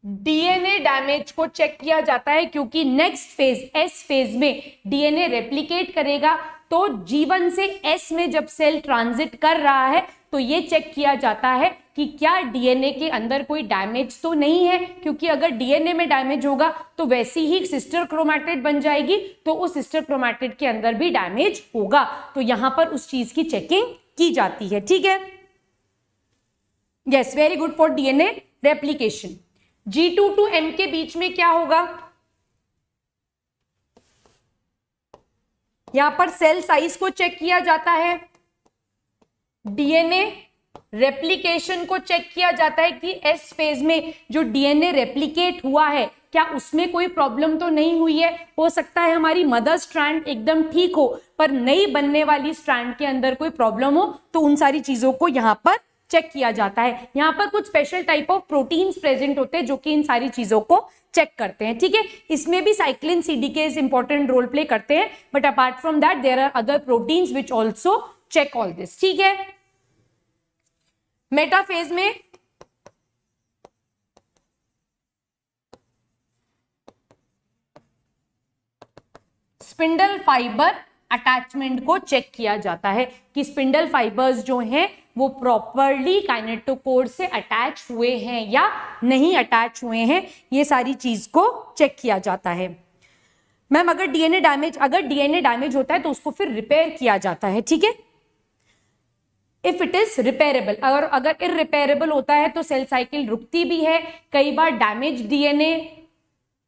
डीएनए डैमेज को चेक किया जाता है, क्योंकि नेक्स्ट फेज एस फेज में डीएनए रेप्लिकेट करेगा. तो जीवन से एस में जब सेल ट्रांजिट कर रहा है तो ये चेक किया जाता है कि क्या डीएनए के अंदर कोई डैमेज तो नहीं है, क्योंकि अगर डीएनए में डैमेज होगा तो वैसी ही सिस्टर क्रोमैटिड बन जाएगी, तो उस सिस्टर क्रोमैटिड के अंदर भी डैमेज होगा. तो यहां पर उस चीज की चेकिंग की जाती है. ठीक है, yes, very good for DNA replication. G2 to M के बीच में क्या होगा? यहां पर सेल साइज को चेक किया जाता है, डीएनए रेप्लिकेशन को चेक किया जाता है कि एस फेज में जो डीएनए रेप्लिकेट हुआ है क्या उसमें कोई प्रॉब्लम तो नहीं हुई है. हो सकता है हमारी मदर स्ट्रैंड एकदम ठीक हो पर नई बनने वाली स्ट्रैंड के अंदर कोई प्रॉब्लम हो, तो उन सारी चीजों को यहां पर चेक किया जाता है. यहां पर कुछ special type of proteins present होते हैं जो कि इन सारी चीजों को चेक करते हैं. ठीक है, इसमें भी cyclin CDKs important role play करते हैं, but apart from that there are other proteins which also check all this. ठीक है, मेटाफेज में स्पिंडल फाइबर अटैचमेंट को चेक किया जाता है कि स्पिंडल फाइबर्स जो हैं वो प्रॉपरली काइनेटोकोर से अटैच हुए हैं या नहीं अटैच हुए हैं. ये सारी चीज को चेक किया जाता है. मैम अगर डीएनए डैमेज होता है तो उसको फिर रिपेयर किया जाता है. ठीक है, इफ इट इज रिपेयरेबल. अगर इररिपेयरेबल होता है तो सेल साइकिल रुकती भी है. कई बार डैमेज डीएनए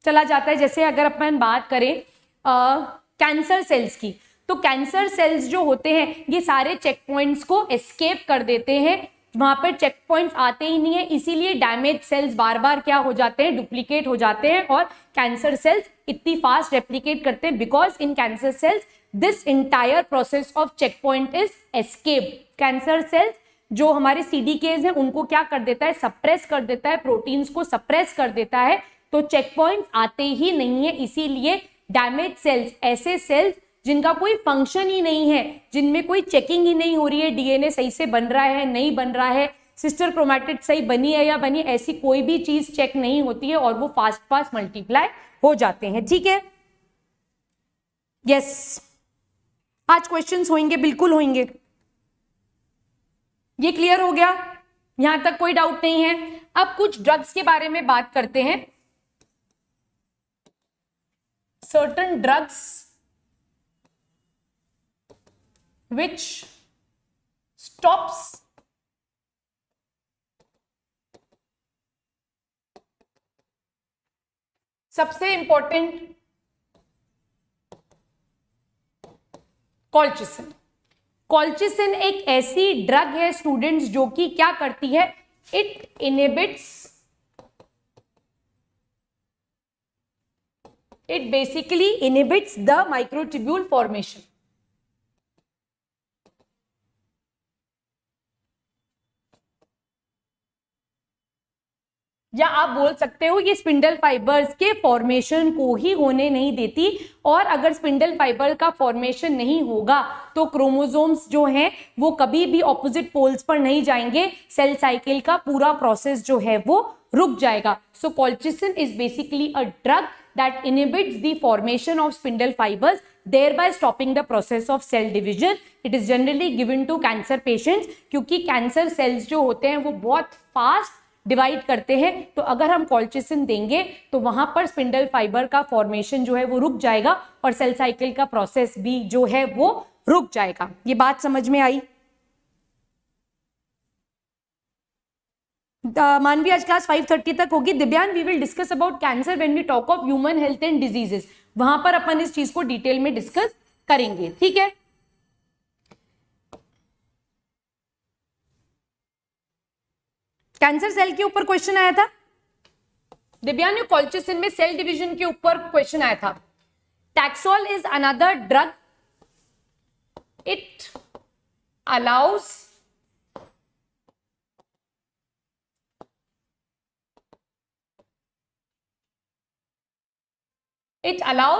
चला जाता है. जैसे अगर अपन बात करें कैंसर सेल्स की, तो कैंसर सेल्स जो होते हैं ये सारे चेक पॉइंट्स को एस्केप कर देते हैं, वहां पर चेक पॉइंट्स आते ही नहीं है, इसीलिए डैमेज सेल्स बार बार क्या हो जाते हैं, डुप्लीकेट हो जाते हैं और कैंसर सेल्स इतनी फास्ट रेप्लिकेट करते हैं. Because in cancer cells this entire process of check point is escape. Cancer cells जो हमारे सीडीकेज हैं उनको क्या कर देता है, सप्रेस कर देता है, प्रोटीन्स को सप्रेस कर देता है, तो चेक पॉइंट्स आते ही नहीं है. इसीलिए डैमेज सेल्स, ऐसे सेल्स जिनका कोई फंक्शन ही नहीं है, जिनमें कोई चेकिंग ही नहीं हो रही है, डीएनए सही से बन रहा है नहीं बन रहा है, सिस्टर क्रोमैटिड सही बनी है या बनी, ऐसी कोई भी चीज चेक नहीं होती है और वो फास्ट मल्टीप्लाई हो जाते हैं. ठीक है, यस, आज क्वेश्चंस होंगे, बिल्कुल होंगे. ये क्लियर हो गया? यहां तक कोई डाउट नहीं है. अब कुछ ड्रग्स के बारे में बात करते हैं. certain drugs which stops सबसे इंपॉर्टेंट कॉल्चिसिन. कॉल्चिसिन एक ऐसी ड्रग है स्टूडेंट्स जो कि क्या करती है, it inhibits, it basically inhibits the microtubule formation. या आप बोल सकते हो ये स्पिंडल फाइबर्स के फॉर्मेशन को ही होने नहीं देती, और अगर स्पिंडल फाइबर का फॉर्मेशन नहीं होगा तो क्रोमोसोम्स जो हैं वो कभी भी ऑपोजिट पोल्स पर नहीं जाएंगे, सेल साइकिल का पूरा प्रोसेस जो है वो रुक जाएगा. So colchicine is basically a drug that inhibits the formation of spindle fibers, thereby stopping the process of cell division. It is generally given to cancer patients, क्योंकि कैंसर सेल्स जो होते हैं वो बहुत फास्ट डिवाइड करते हैं, तो अगर हम कॉल्चिसिन देंगे तो वहां पर स्पिंडल फाइबर का फॉर्मेशन जो है वो रुक जाएगा और सेल साइकिल का प्रोसेस भी जो है वो रुक जाएगा. ये बात समझ में आई? मानवी आज क्लास 5:30 तक होगी. Divyan, we will discuss about cancer when we talk of human health and diseases. वहां पर अपन इस चीज को डिटेल में डिस्कस करेंगे. ठीक है. कैंसर सेल के ऊपर क्वेश्चन आया था. दिव्यान, कॉल्चिसिन में सेल डिवीजन के ऊपर क्वेश्चन आया था. Taxol is another drug. It allows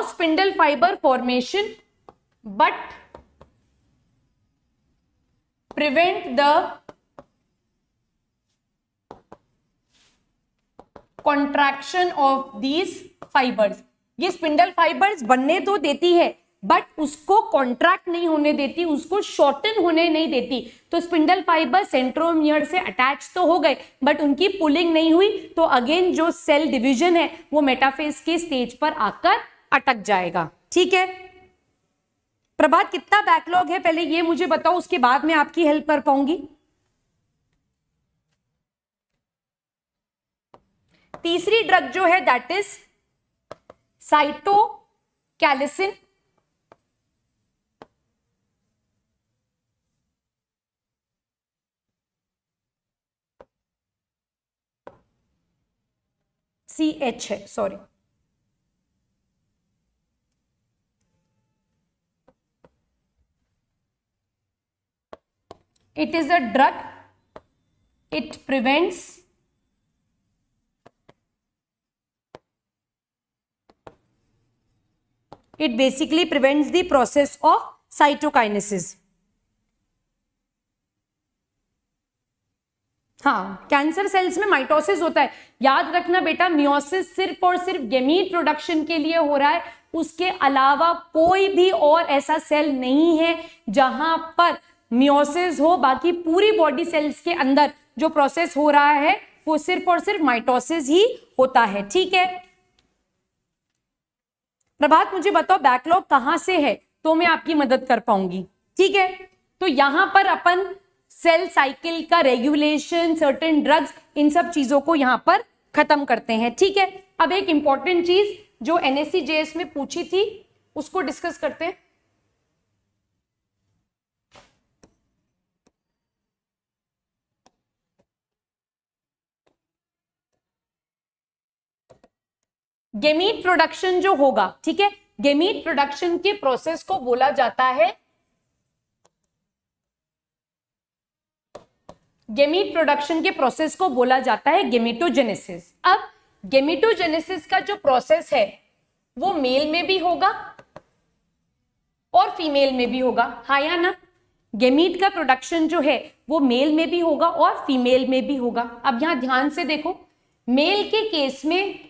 spindle fiber formation but prevent the contraction of these fibers. ये स्पिंडल फाइबर्स बनने तो देती है बट उसको कॉन्ट्रैक्ट नहीं होने देती, उसको शॉर्टन होने नहीं देती. तो स्पिंडल फाइबर सेंट्रोमियर से अटैच तो हो गए बट उनकी पुलिंग नहीं हुई, तो अगेन जो सेल डिवीजन है वो मेटाफेज के स्टेज पर आकर अटक जाएगा. ठीक है. प्रभात, कितना बैकलॉग है पहले ये मुझे बताओ, उसके बाद मैं आपकी हेल्प कर पाऊंगी. तीसरी ड्रग जो है दैट इज साइटोकैलिसिन. CH है, sorry. It is a drug. It prevents it basically prevents the process of cytokinesis. हाँ, कैंसर सेल्स में माइटोसिस होता है. याद रखना बेटा, मियोसिस सिर्फ और सिर्फ गैमीट प्रोडक्शन के लिए हो रहा है. उसके अलावा कोई भी और ऐसा सेल नहीं है जहां पर मियोसिस हो. बाकी पूरी बॉडी सेल्स के अंदर जो प्रोसेस हो रहा है वो सिर्फ और सिर्फ माइटोसिस ही होता है. ठीक है. प्रभात, मुझे बताओ बैकलॉग कहां से है तो मैं आपकी मदद कर पाऊंगी. ठीक है. तो यहां पर अपन सेल साइकिल का रेगुलेशन, सर्टेन ड्रग्स, इन सब चीजों को यहां पर खत्म करते हैं. ठीक है. अब एक इंपॉर्टेंट चीज जो NSC JS में पूछी थी उसको डिस्कस करते हैं. गेमीट प्रोडक्शन जो होगा, ठीक है, गेमीट प्रोडक्शन के प्रोसेस को बोला जाता है गेमीट प्रोडक्शन के प्रोसेस को बोला जाता है गेमेटोजेनेसिस. अब गेमेटोजेनेसिस का जो प्रोसेस है वो मेल में भी होगा और फीमेल में भी होगा. हाँ या ना? गेमीट का प्रोडक्शन जो है वो मेल में भी होगा और फीमेल में भी होगा. अब यहां ध्यान से देखो, मेल के केस में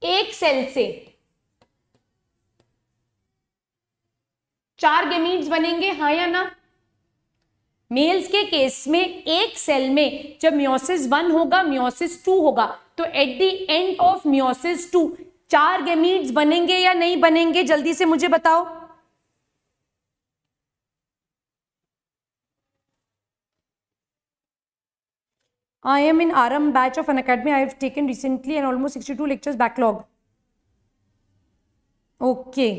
एक सेल से 4 गेमीट्स बनेंगे. हाँ या ना? मेल्स के केस में एक सेल में जब मियोसिस 1 होगा, मियोसिस 2 होगा, तो at the end of meiosis 2 4 gametes बनेंगे या नहीं बनेंगे? जल्दी से मुझे बताओ. I am in RM batch of Unacademy. I have taken recently and almost 62 lectures backlog. Okay.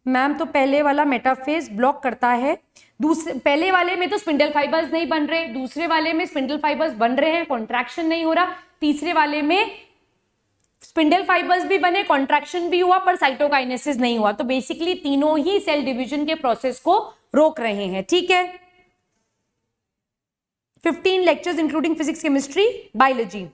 Ma'am, तो पहले वाला मेटाफेज ब्लॉक करता है. दूसरे पहले वाले में तो स्पिंडल फाइबर्स नहीं बन रहे, दूसरे वाले में स्पिंडल फाइबर्स बन रहे हैं, कॉन्ट्रैक्शन नहीं हो रहा. तीसरे वाले में स्पिंडल फाइबर्स भी बने, कॉन्ट्रैक्शन भी हुआ, पर साइटोकाइनेसिस नहीं हुआ. तो बेसिकली तीनों ही सेल डिवीजन के प्रोसेस को रोक रहे हैं. ठीक है. 15 lectures including physics, chemistry, biology.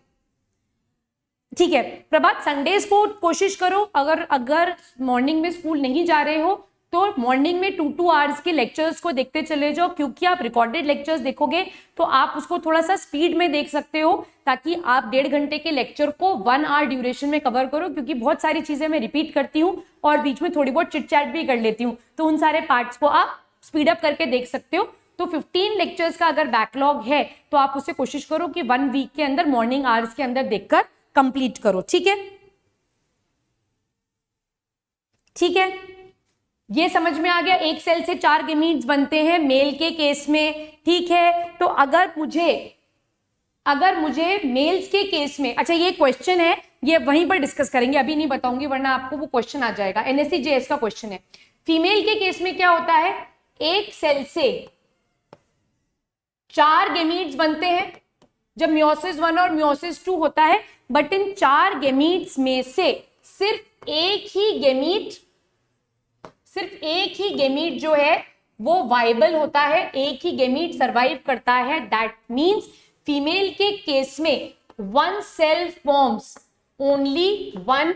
ठीक है. प्रभात, संडेज को कोशिश करो, अगर मॉर्निंग में स्कूल नहीं जा रहे हो तो मॉर्निंग में 2 आवर्स के लेक्चर्स को देखते चले जाओ, क्योंकि आप रिकॉर्डेड लेक्चर्स देखोगे तो आप उसको थोड़ा सा स्पीड में देख सकते हो, ताकि आप 1.5 घंटे के लेक्चर को 1 आवर ड्यूरेशन में कवर करो. क्योंकि बहुत सारी चीजें मैं रिपीट करती हूँ और बीच में थोड़ी बहुत चिट चैट भी कर लेती हूँ, तो उन सारे पार्ट्स को आप स्पीड अप करके देख सकते हो. तो 15 लेक्चर्स का अगर बैकलॉग है तो आप उसे कोशिश करो कि 1 वीक के अंदर मॉर्निंग आवर्स के अंदर देखकर कंप्लीट करो. ठीक है. ठीक है. ये समझ में आ गया. एक सेल से 4 गेमीट्स बनते हैं मेल के केस में. ठीक है. तो अगर मुझे अगर मुझे मेल्स के केस में, अच्छा ये क्वेश्चन है, ये वहीं पर डिस्कस करेंगे, अभी नहीं बताऊंगी वरना आपको वो क्वेश्चन आ जाएगा, एनएससी जेएस का क्वेश्चन है। फीमेल के केस में क्या होता है, एक सेल से 4 गेमीट्स बनते हैं जब मियोसिस 1 और मियोसिस 2 होता है, बट इन 4 गेमीट्स में से सिर्फ एक ही गेमीट जो है वो वाइबल होता है, एक ही गेमीट सरवाइव करता है। दैट मीन्स फीमेल के केस में one cell forms only one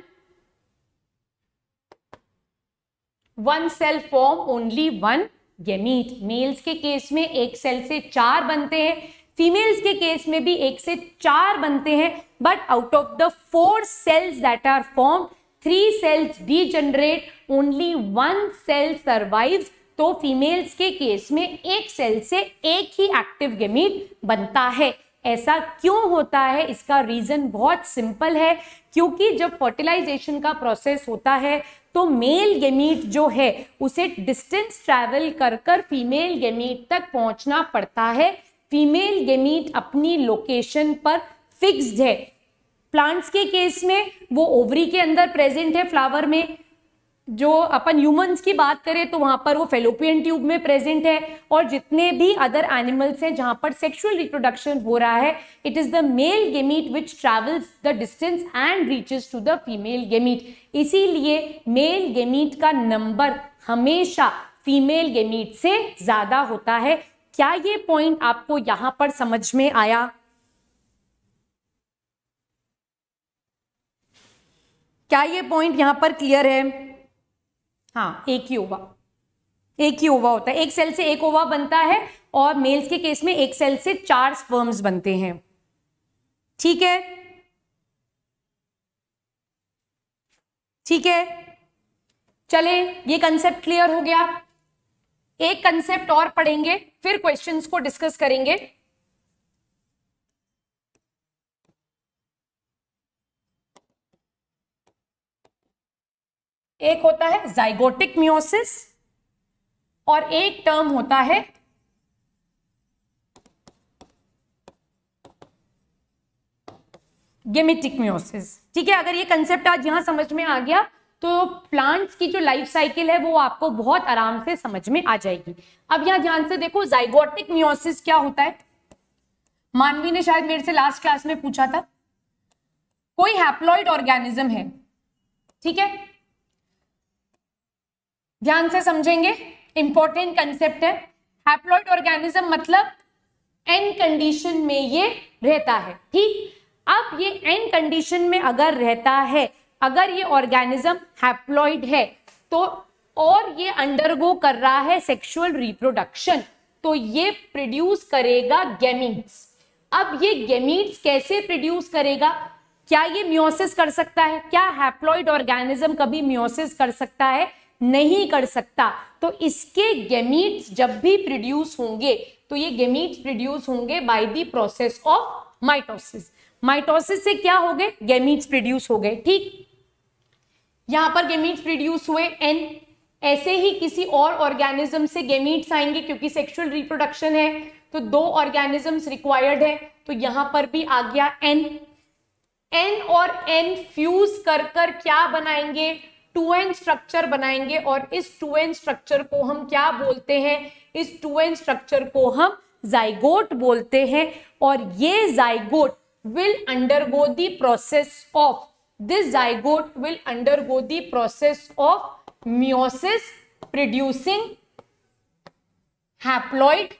gamete। Males के केस में एक सेल से 4 बनते हैं, फीमेल्स के केस में भी 1 से 4 बनते हैं, but out of the 4 cells that are formed 3 cells degenerate, only 1 cell survives। तो फीमेल्स के केस में एक सेल से एक ही एक्टिव गेमीट बनता है। ऐसा क्यों होता है, इसका रीजन बहुत सिंपल है, क्योंकि जब फर्टिलाइजेशन का प्रोसेस होता है तो मेल गेमीट जो है उसे डिस्टेंस ट्रैवल कर कर फीमेल गेमीट तक पहुंचना पड़ता है। फीमेल गेमीट अपनी लोकेशन पर फिक्स्ड है। प्लांट्स के केस में वो ओवरी के अंदर प्रेजेंट है, फ्लावर में। जो अपन ह्यूमंस की बात करें तो वहां पर वो फेलोपियन ट्यूब में प्रेजेंट है, और जितने भी अदर एनिमल्स हैं जहां पर सेक्सुअल रिप्रोडक्शन हो रहा है, it is the male gamete which travels the distance and reaches to the female gamete. इसीलिए मेल गेमीट का नंबर हमेशा फीमेल गेमीट से ज्यादा होता है। क्या ये पॉइंट आपको यहां पर समझ में आया? क्या ये पॉइंट यहां पर क्लियर है? हाँ, एक ही ओवा होता है, एक सेल से एक ओवा बनता है, और मेल्स के केस में एक सेल से 4 स्पर्म्स बनते हैं। ठीक है, ठीक है, चले ये कंसेप्ट क्लियर हो गया। एक कंसेप्ट और पढ़ेंगे, फिर क्वेश्चंस को डिस्कस करेंगे। एक होता है जाइगोटिक मियोसिस और एक टर्म होता है गेमेटिक मियोसिस। ठीक है, अगर ये कंसेप्ट आज यहां समझ में आ गया तो प्लांट्स की जो लाइफ साइकिल है वो आपको बहुत आराम से समझ में आ जाएगी। अब यहां ध्यान से देखो, जाइगोटिक मियोसिस क्या होता है। मानवी ने शायद मेरे से लास्ट क्लास में पूछा था, कोई हैप्लॉइड ऑर्गेनिज्म है, ठीक है, ध्यान से समझेंगे, इंपॉर्टेंट कंसेप्ट है। हैप्लॉइड ऑर्गेनिज्म मतलब एन कंडीशन में ये रहता है। ठीक, अब ये एन कंडीशन में अगर रहता है, अगर ये ऑर्गेनिज्म हैप्लॉइड है तो, और ये अंडरगो कर रहा है सेक्सुअल रिप्रोडक्शन, तो ये प्रोड्यूस करेगा गैमीट्स। अब ये गैमीट्स कैसे प्रोड्यूस करेगा? क्या ये मियोसिस कर सकता है? क्या हैप्लॉइड ऑर्गेनिज्म कभी मियोसिस कर सकता है? नहीं कर सकता। तो इसके गैमीट्स जब भी प्रोड्यूस होंगे तो ये गैमीट्स प्रोड्यूस होंगे bye the process of mitosis. Mitosis से क्या हो गए? गैमीट्स प्रोड्यूस हो गए। ठीक, यहां पर गैमीट्स प्रोड्यूस हुए एन, ऐसे ही किसी और ऑर्गेनिज्म से गैमीट्स आएंगे, क्योंकि सेक्सुअल रिप्रोडक्शन है तो 2 ऑर्गेनिजम्स रिक्वायर्ड है, तो यहां पर भी आ गया एन। एन और एन फ्यूज कर कर क्या बनाएंगे? 2n स्ट्रक्चर बनाएंगे, और इस 2n स्ट्रक्चर को हम क्या बोलते हैं? इस 2n स्ट्रक्चर को हम जाइगोट बोलते हैं। और ये zygote will undergo the process of, this zygote will undergo the process of meiosis producing haploid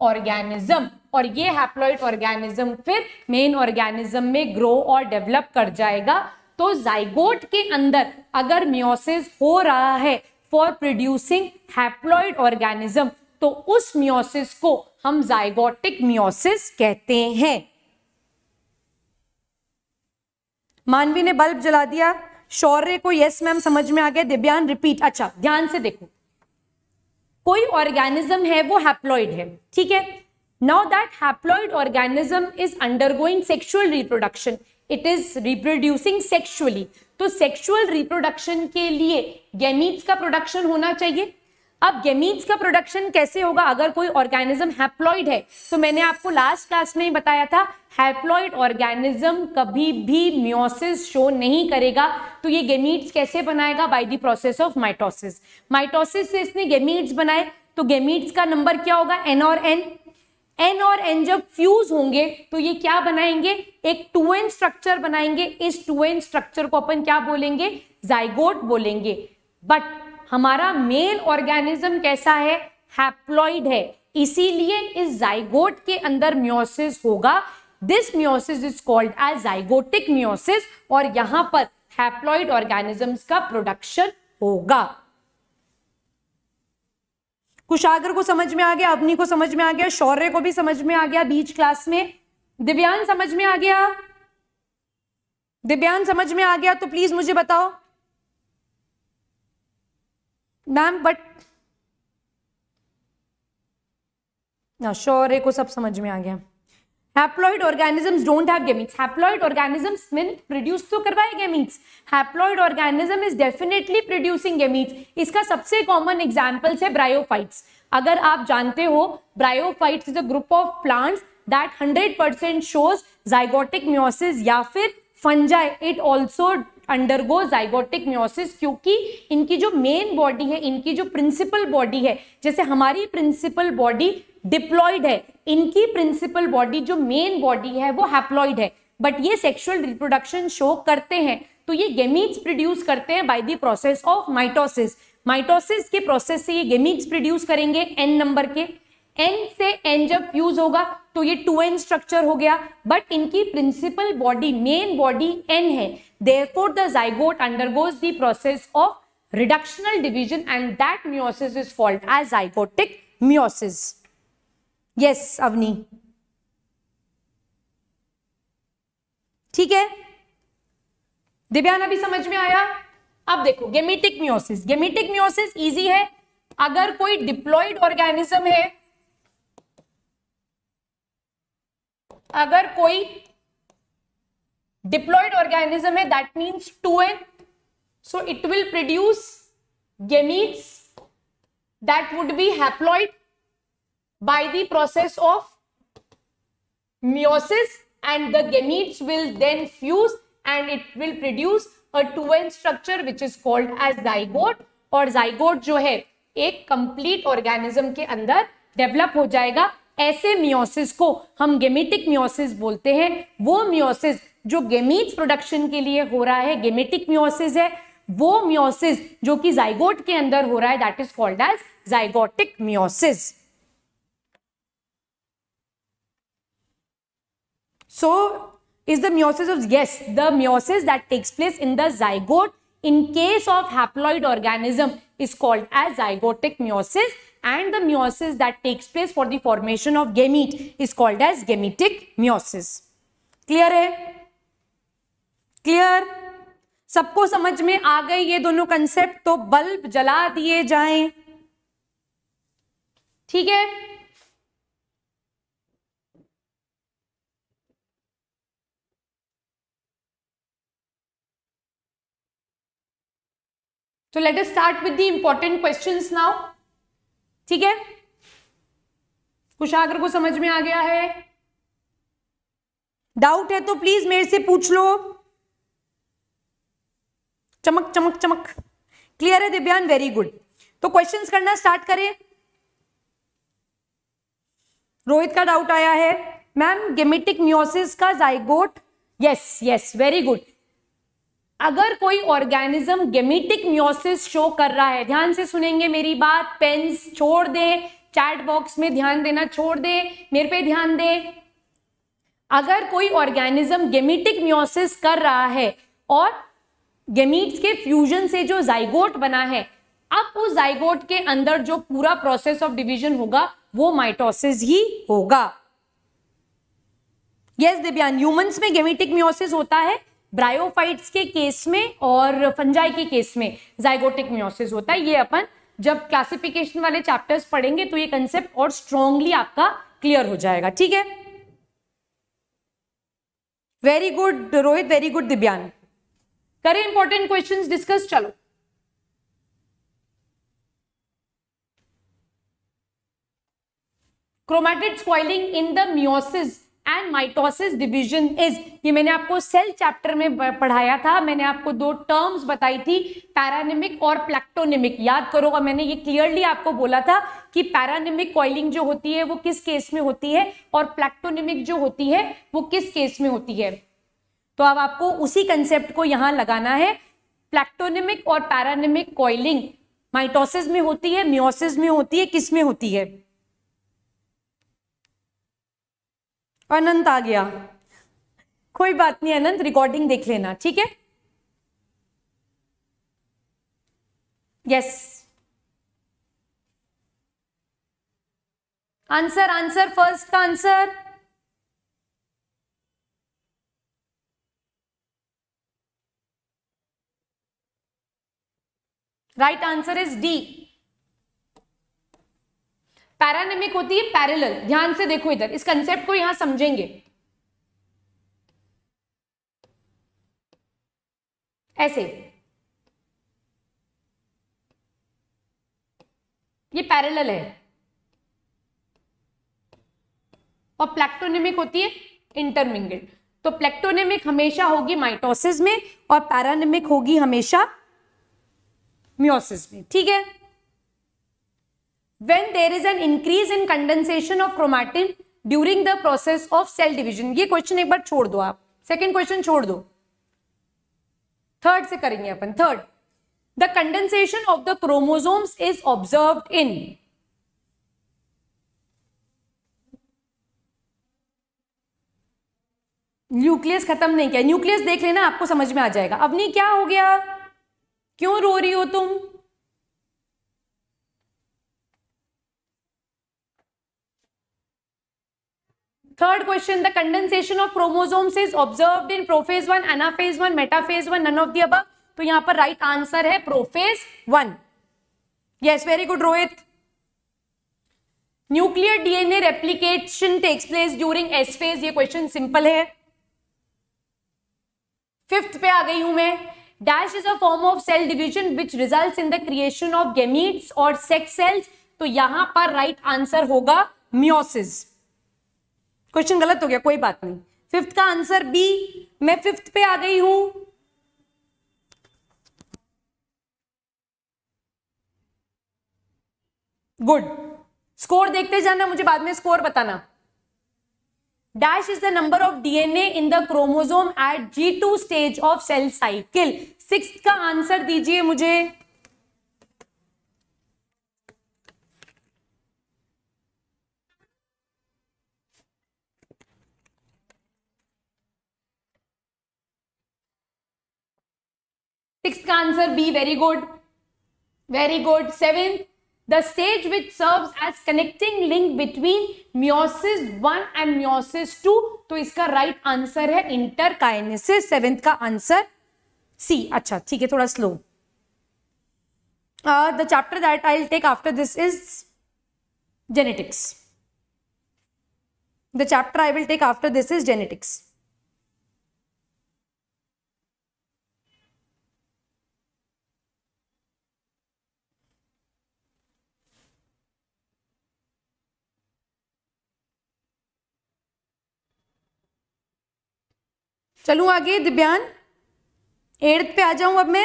organism, और ये हैप्लॉइड ऑर्गेनिज्म फिर मेन ऑर्गेनिज्म में ग्रो और डेवलप कर जाएगा। तो जाइगोट के अंदर अगर मियोसिस हो रहा है फॉर प्रोड्यूसिंग हैप्लॉइड ऑर्गेनिज्म, तो उस मियोसिस को हम जाइगोटिक मियोसिस कहते हैं। मानवी ने बल्ब जला दिया, शौर्य को यस मैम समझ में आ गया, दिव्यान रिपीट। अच्छा, ध्यान से देखो, कोई ऑर्गेनिज्म है वो हैप्लॉइड है, ठीक है। Now that haploid organism is undergoing sexual reproduction, it is reproducing sexually. तो सेक्सुअल रिप्रोडक्शन के लिए गैमीट्स का प्रोडक्शन होना चाहिए। अब गेमीट्स का प्रोडक्शन कैसे होगा अगर कोई ऑर्गेनिज्म हैप्लॉइड है? तो मैंने आपको लास्ट क्लास में ही बताया था, हैप्लॉइड ऑर्गेनिज्म कभी भी मियोसिस शो नहीं करेगा। तो ये गेमीट्स कैसे बनाएगा? Bye the process of mitosis. Mitosis से इसने गेमीट्स बनाए, तो गेमीट्स का नंबर क्या होगा? n और n। n और n जब फ्यूज होंगे तो ये क्या बनाएंगे? एक 2n स्ट्रक्चर बनाएंगे। इस 2n स्ट्रक्चर को अपन क्या बोलेंगे? जाइगोट बोलेंगे। बट हमारा मेल ऑर्गेनिज्म कैसा है? हैप्लॉइड है, इसीलिए इस जाइगोट के अंदर मियोसिस होगा। This meiosis is called as zygotic meiosis, और यहां पर हैप्लॉइड ऑर्गेनिजम्स का प्रोडक्शन होगा। कुशागर को समझ में आ गया, अवनी को समझ में आ गया, शौर्य को भी समझ में आ गया बीच क्लास में, दिव्यांग समझ में आ गया? दिव्यांग समझ में आ गया तो प्लीज मुझे बताओ मैम। बट शौर्य को सब समझ में आ गया। Haploid organisms don't have gametes. Haploid organisms में प्रोड्यूस तो करवाए gametes. Haploid organism is definitely producing gametes. इसका सबसे कॉमन एग्जांपल्स है ब्रायोफाइट्स। अगर आप जानते हो, bryophytes is a group of plants that 100% shows zygotic meiosis, या फिर fungi it also undergo zygotic meiosis, क्योंकि इनकी जो मेन बॉडी है, इनकी जो प्रिंसिपल बॉडी है, जैसे हमारी प्रिंसिपल बॉडी डिप्लॉइड है, इनकी प्रिंसिपल बॉडी जो मेन बॉडी है वो हैप्लॉइड है, बट ये सेक्सुअल रिप्रोडक्शन शो करते हैं। तो ये गेमीट्स प्रोड्यूस करते हैं by the process of mitosis. Mitosis के प्रोसेस से ये गेमीट्स प्रोड्यूस करेंगे n नंबर के। n से n जब फ्यूज होगा तो ये 2n स्ट्रक्चर हो गया, बट इनकी principal body, main body n है। Therefore the zygote undergoes the process of reductional division and that meiosis is called as zygotic meiosis. Yes, Avani, ठीक है। दिव्यान अभी समझ में आया? अब देखो gametic meiosis. Gametic meiosis easy है। अगर कोई डिप्लॉइड ऑर्गेनिज्म है, अगर कोई डिप्लॉइड ऑर्गेनिज्म है, that means 2n, so it will produce gametes that would be haploid by the process of meiosis, and the gametes will then fuse and it will produce a 2n structure which is called as zygote। और zygote जो है एक complete organism के अंदर develop हो जाएगा। ऐसे meiosis को हम गेमेटिक मियोसिस बोलते हैं। वो मियोसिस जो गेमीट्स प्रोडक्शन के लिए हो रहा है, गेमेटिक मियोसिस है। वो मियोसिस जो कि जाइगोट के अंदर हो रहा है, that is called as zygotic meiosis. So is the meiosis of, yes, the meiosis that takes place in the zygote in case of haploid organism is called as zygotic meiosis, and the meiosis that takes place for the formation of gamete is called as gametic meiosis। Clear है? Clear? सबको समझ में आ गए ये दोनों concept? तो bulb जला दिए जाएं, ठीक है। So let us start with the important questions now। ठीक है, कुशागर को समझ में आ गया है? डाउट है तो प्लीज मेरे से पूछ लो। चमक चमक चमक। क्लियर है दिव्यान? Very good. तो क्वेश्चंस करना स्टार्ट करें। रोहित का डाउट आया है, मैम गेमेटिक मियोसिस का zygote. Yes yes, very good. अगर कोई ऑर्गेनिज्म गेमेटिक मियोसिस शो कर रहा है, ध्यान से सुनेंगे मेरी बात, पेन्स छोड़ दे, चैट बॉक्स में ध्यान देना छोड़ दे, मेरे पे ध्यान दे। अगर कोई ऑर्गेनिज्म गेमेटिक मियोसिस कर रहा है और गेमीट्स के फ्यूजन से जो जाइगोट बना है, अब उस जाइगोट के अंदर जो पूरा प्रोसेस ऑफ डिवीजन होगा वो माइटोसिस ही होगा। यस दिव्यान, ह्यूमंस में गेमेटिक मियोसिस होता है, ब्रायोफाइट्स के केस में और फंजाई के केस में जाइगोटिक मियोसिस होता है। ये अपन जब क्लासिफिकेशन वाले चैप्टर्स पढ़ेंगे तो ये कंसेप्ट और स्ट्रांगली आपका क्लियर हो जाएगा, ठीक है। Very good Rohit, very good Divyan. करें इंपॉर्टेंट क्वेश्चंस डिस्कस। चलो chromatid squealing in the meiosis and mitosis division is, ये मैंने आपको सेल चैप्टर में पढ़ाया था, मैंने आपको दो टर्म्स बताई थी, पैरानिमिक और प्लैक्टोनिमिक, याद करोगा मैंने ये क्लियरली आपको बोला था कि पैरानिमिक कॉइलिंग जो होती है वो किस केस में होती है और प्लैक्टोनिमिक जो होती है वो किस केस में होती है। तो अब आपको उसी कंसेप्ट को यहां लगाना है। प्लैक्टोनिमिक और पैरानिमिक कॉइलिंग माइटोसिस में होती है, मियोसिस में होती है, किस में होती है? अनंत आ गया, कोई बात नहीं अनंत, रिकॉर्डिंग देख लेना, ठीक है। यस, आंसर आंसर फर्स्ट का answer right answer is D. Paranemic होती है पैरेलल, ध्यान से देखो इधर, इस कंसेप्ट को यहां समझेंगे। ऐसे ये पैरेलल है, और प्लैक्टोनिमिक होती है इंटरमिंगल्ड। तो प्लैक्टोनिमिक हमेशा होगी माइटोसिस में और पैरानिमिक होगी हमेशा मियोसिस में, ठीक है। When there is an increase in condensation of chromatin during the process of cell division, ये क्वेश्चन एक बार छोड़ दो आप, सेकेंड क्वेश्चन छोड़ दो, थर्ड से करेंगे अपन। Third, the condensation of the chromosomes is observed in, nucleus खत्म नहीं किया, न्यूक्लियस देख लेना आपको समझ में आ जाएगा। अवनी क्या हो गया, क्यों रो रही हो तुम? Third question, the condensation of chromosomes is observed in prophase 1, anaphase 1, metaphase 1, none of the above. तो यहां पर राइट आंसर है prophase 1। Yes, very good Rohit. Nuclear DNA replication takes place during S phase, ये क्वेश्चन सिंपल है। Fifth पे आ गई हूं मैं। Dash is a form of cell division which results in the creation of gametes और sex cells, तो यहां पर राइट आंसर होगा मियोसिस। क्वेश्चन गलत हो गया, कोई बात नहीं, फिफ्थ का आंसर बी। मैं फिफ्थ पे आ गई हूं। गुड, स्कोर देखते जाना, मुझे बाद में स्कोर बताना। Dash is the number of DNA in the chromosome at G2 stage of cell cycle. Sixth का आंसर दीजिए मुझे। सिक्स्थ का answer B, very good very good. Seventh, the stage which serves as connecting link between meiosis 1 and meiosis 2, तो इसका right answer है interkinesis. Seventh का answer C. अच्छा ठीक है, थोड़ा slow. The chapter that I will take after this is genetics. The chapter I will take after this is genetics. चलूं आगे दिव्यान, 8th पे आ जाऊं अब मैं।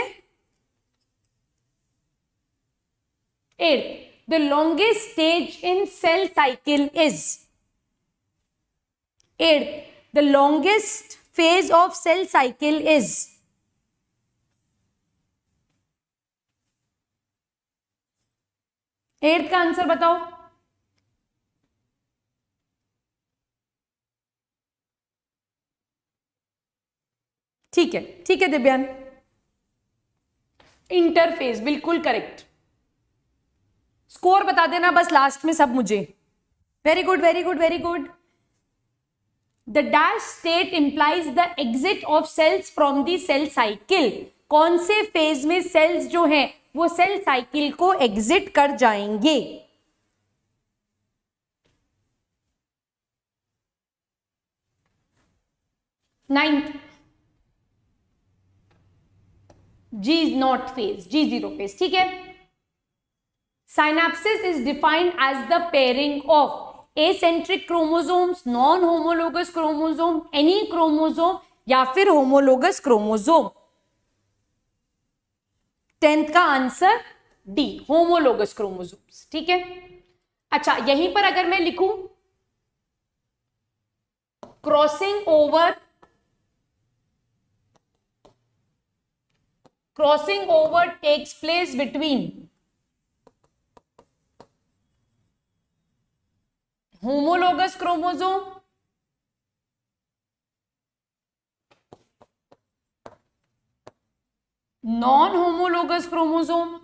8th, the longest stage in cell cycle is. 8th, the longest phase of cell cycle is. Eighth का answer बताओ। ठीक है दिव्यान, इंटरफेस, बिल्कुल करेक्ट। स्कोर बता देना बस लास्ट में सब मुझे। Very good very good very good. The dash state implies the exit of cells from the cell cycle. कौन से फेज में सेल्स जो हैं वो सेल साइकिल को एग्जिट कर जाएंगे? Ninth, G is not phase, G0 phase, ठीक है। Synapses is defined as the pairing of eccentric chromosomes, non homologous chromosome, any chromosome या फिर होमोलोगस क्रोमोसोम? 10th का आंसर डी, होमोलोगस क्रोमोसोम्स। ठीक है, अच्छा यहीं पर अगर मैं लिखूं crossing over takes place between homologous chromosome non homologous chromosome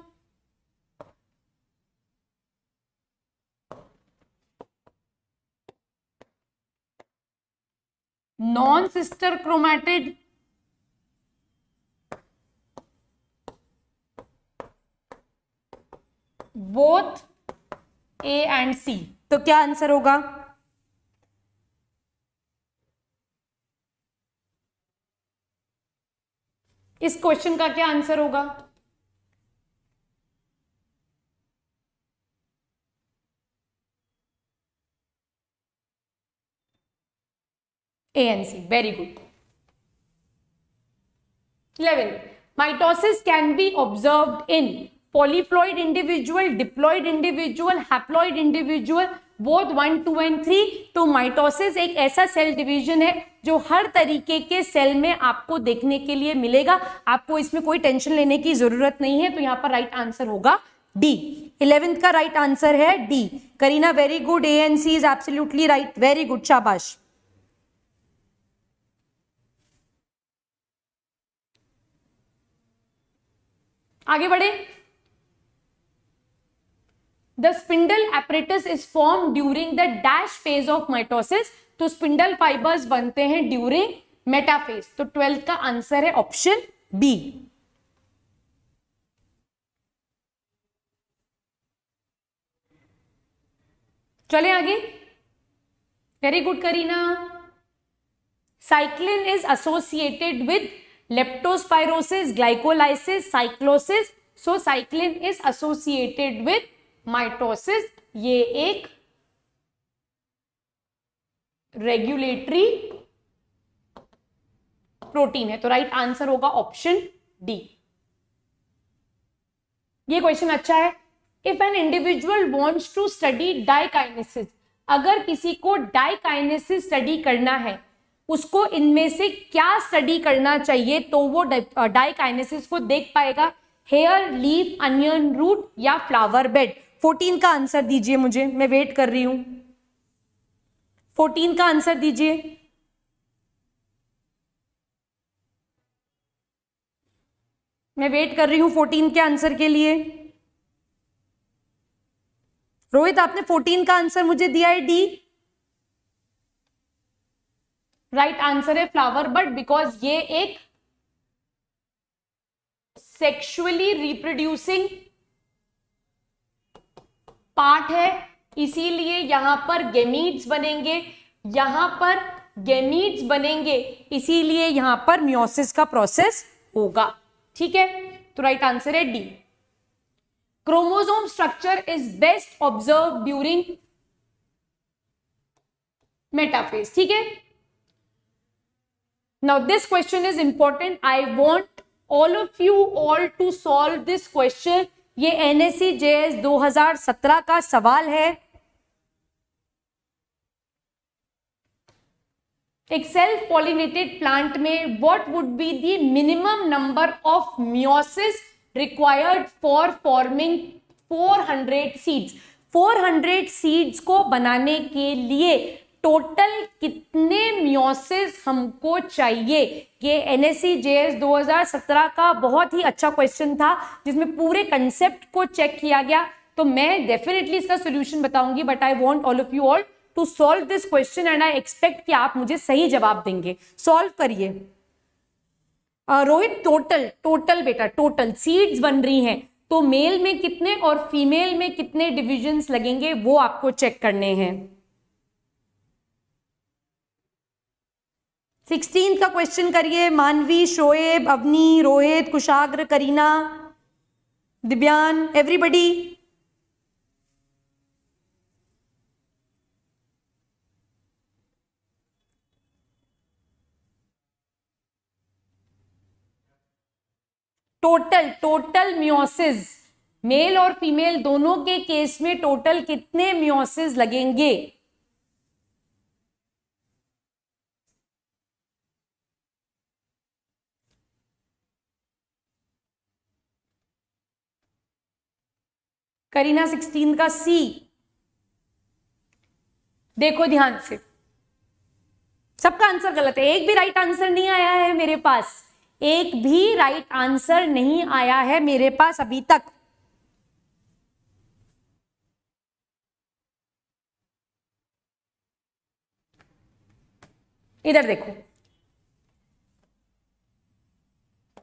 non sister chromatid both A and C, तो क्या आंसर होगा? इस क्वेश्चन का क्या आंसर होगा? A and C, very good. 11 mitosis can be observed in polyploid individual, diploid individual, haploid individual, both 1, 2 and 3। तो mitosis एक ऐसा सेल डिवीजन है जो हर तरीके के सेल में आपको देखने के लिए मिलेगा, आपको इसमें कोई टेंशन लेने की जरूरत नहीं है। तो यहां पर राइट आंसर होगा डी, 11th का राइट आंसर है D. Kareena very good, A and C is absolutely right, very good, शाबाश। आगे बढ़े। The spindle apparatus is formed during the dash phase of mitosis। तो स्पिंडल फाइबर्स बनते हैं ड्यूरिंग मेटाफेज। तो 12th का आंसर है ऑप्शन बी। चले आगे। Very good Kareena. Cyclin is associated with leptospirosis, glycolysis, cyclosis. So cyclin is associated with mitosis. ये एक रेगुलेटरी प्रोटीन है। तो राइट आंसर होगा ऑप्शन डी। ये क्वेश्चन अच्छा है। If an individual wants to study diakinesis, अगर किसी को डाइकाइनेसिस स्टडी करना है, उसको इनमें से क्या स्टडी करना चाहिए तो वो डाइकाइनेसिस को देख पाएगा? हेयर, लीफ, अनियन रूट या फ्लावर बेड? 14 का आंसर दीजिए मुझे, मैं वेट कर रही हूं। 14 का आंसर दीजिए। मैं वेट कर रही हूं 14 के आंसर के लिए। रोहित, आपने 14 का आंसर मुझे दिया है डी। राइट आंसर है फ्लावर बड, बिकॉज ये एक सेक्सुअली रिप्रोड्यूसिंग पार्ट है, इसीलिए यहां पर गेमीट्स बनेंगे, यहां पर गेमीट्स बनेंगे, इसीलिए यहां पर मियोसिस का प्रोसेस होगा। ठीक है, तो राइट आंसर है D. Chromosome structure is best observe during metaphase. ठीक है, now this question is important. I want all of you all to solve this question. ये एनएससी जेएस 2017 का सवाल है। एक सेल्फ पॉलिनेटेड प्लांट में what would be the minimum number of meiosis required for forming 400 seeds? 400 seeds को बनाने के लिए टोटल कितने मियोसिस हमको चाहिए? ये एनएससी जेएस 2017 का बहुत ही अच्छा क्वेश्चन था, जिसमें पूरे कंसेप्ट को चेक किया गया। तो मैं डेफिनेटली इसका सॉल्यूशन बताऊंगी, but I want all of you all to solve this question and I expect कि आप मुझे सही जवाब देंगे। सॉल्व करिए। रोहित, टोटल बेटा, टोटल सीड्स बन रही हैं, तो मेल में कितने और फीमेल में कितने डिविजन्स लगेंगे वो आपको चेक करने हैं। 16 का क्वेश्चन करिए। Manvi, Shoaib, Avni, Rohit, Kushagra, Kareena, Divyan, everybody. Total total meiosis, male और फीमेल दोनों के केस में टोटल कितने मियोसिस लगेंगे? करीना 16 का सी। देखो ध्यान से, सबका आंसर गलत है, एक भी राइट आंसर नहीं आया है मेरे पास, एक भी राइट आंसर नहीं आया है मेरे पास अभी तक। इधर देखो,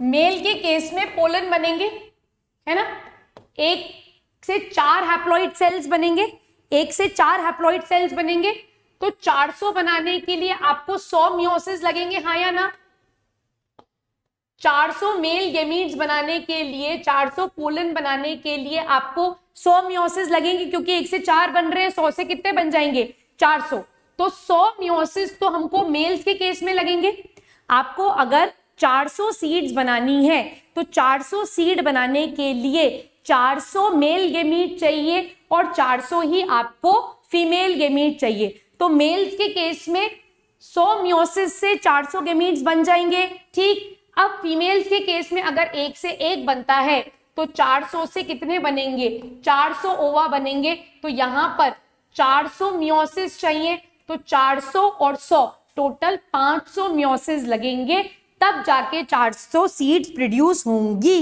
मेल के केस में पोलन बनेंगे, है ना, एक से 4 हैप्लॉइड सेल्स बनेंगे, एक से 4 हैप्लॉइड सेल्स बनेंगे, तो 400 बनाने के लिए आपको 100 मियोसिस लगेंगे, हाँ या ना? 400 मेल गैमीट्स बनाने के लिए, 400 पोलन बनाने के लिए आपको 100 मियोसिस लगेंगे, क्योंकि एक से 4 बन रहे हैं, 100 से कितने बन जाएंगे? 400। तो 100 मियोसिस तो हमको मेल्स के केस में लगेंगे। आपको अगर 400 सीड्स बनानी है तो 400 सीड बनाने के लिए 400 मेल गैमीट चाहिए और 400 ही आपको फीमेल गैमीट चाहिए। तो मेल्स के केस में 100 मियोसिस से 400 गैमीट्स बन जाएंगे, ठीक। अब फीमेल्स के केस में अगर एक से एक बनता है तो 400 से कितने बनेंगे? 400 ओवा बनेंगे। तो यहां पर 400 मियोसिस चाहिए, तो 400 और 100 टोटल 500 मियोसिस लगेंगे, तब जाके 400 सीड्स प्रोड्यूस होंगी।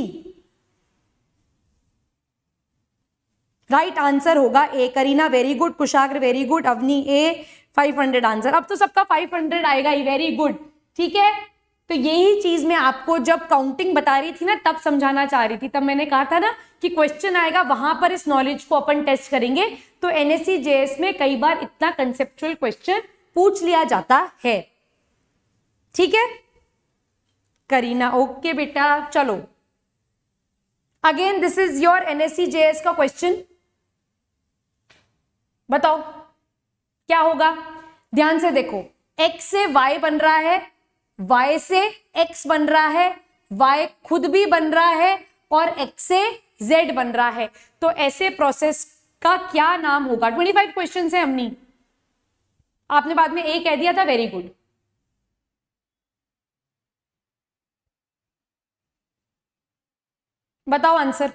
राइट आंसर होगा ए। करीना वेरी गुड, कुशाग्र वेरी गुड, अवनी ए। 500 आंसर। अब तो सबका 500 आएगा ही, वेरी गुड, ठीक है। तो यही चीज मैं आपको जब काउंटिंग बता रही थी ना, तब समझाना चाह रही थी, तब मैंने कहा था ना कि क्वेश्चन आएगा, वहां पर इस नॉलेज को अपन टेस्ट करेंगे। तो एनएससी जेएस में कई बार इतना कंसेप्चुअल क्वेश्चन पूछ लिया जाता है, ठीक है। करीना ओके बेटा, चलो again this is your NSC JS का क्वेश्चन। बताओ क्या होगा? ध्यान से देखो, x से y बन रहा है, y से x बन रहा है, y खुद भी बन रहा है और x से z बन रहा है। तो ऐसे प्रोसेस का क्या नाम होगा? 25 क्वेश्चन है हमने, आपने बाद में ए कह दिया था, वेरी गुड। बताओ आंसर।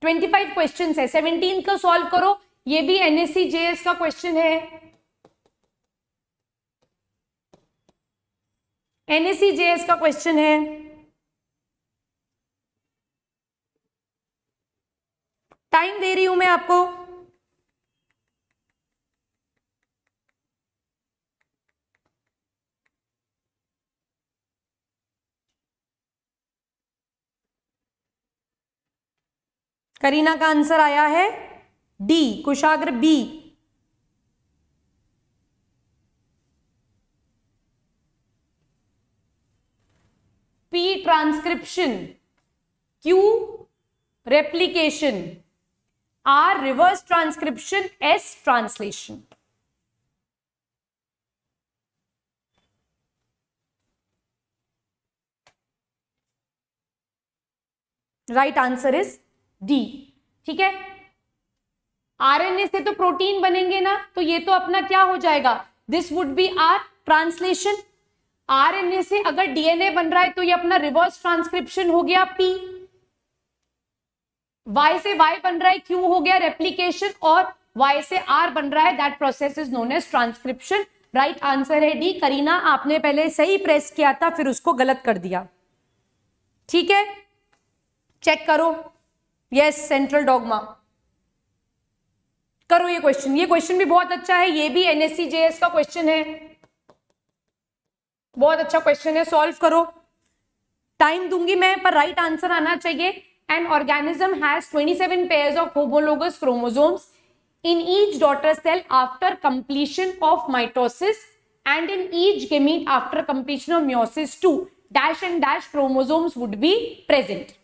25 क्वेश्चन है, 17 को सॉल्व करो। ये भी एनएससी जेएस का क्वेश्चन है, एनएससी जेएस का क्वेश्चन है। टाइम दे रही हूं मैं आपको। करीना का आंसर आया है D, Kushagra B. P transcription, Q replication, R reverse transcription, S translation. Right answer is D, ठीक है। आरएनए से तो प्रोटीन बनेंगे ना, तो ये तो अपना क्या हो जाएगा? This would be R translation. RNA से अगर डीएनए बन रहा है तो ये अपना रिवर्स ट्रांसक्रिप्शन हो गया पी। वाई से वाई बन रहा है, क्यू हो गया रेप्लिकेशन, और वाई से आर बन रहा है, that process is known as transcription. Right answer है डी। करीना आपने पहले सही प्रेस किया था, फिर उसको गलत कर दिया, ठीक है। चेक करो, यस सेंट्रल डॉगमा। करो ये क्वेश्चन भी बहुत अच्छा है, ये भी एनएससी जेएस का क्वेश्चन है, बहुत अच्छा क्वेश्चन है, सॉल्व करो। टाइम दूंगी मैं, पर राइट आंसर आना चाहिए। An organism has 27 pairs of homologous chromosomes in each daughter cell after completion of mitosis and in each gamete after completion of meiosis 2 dash and dash chromosomes would be present.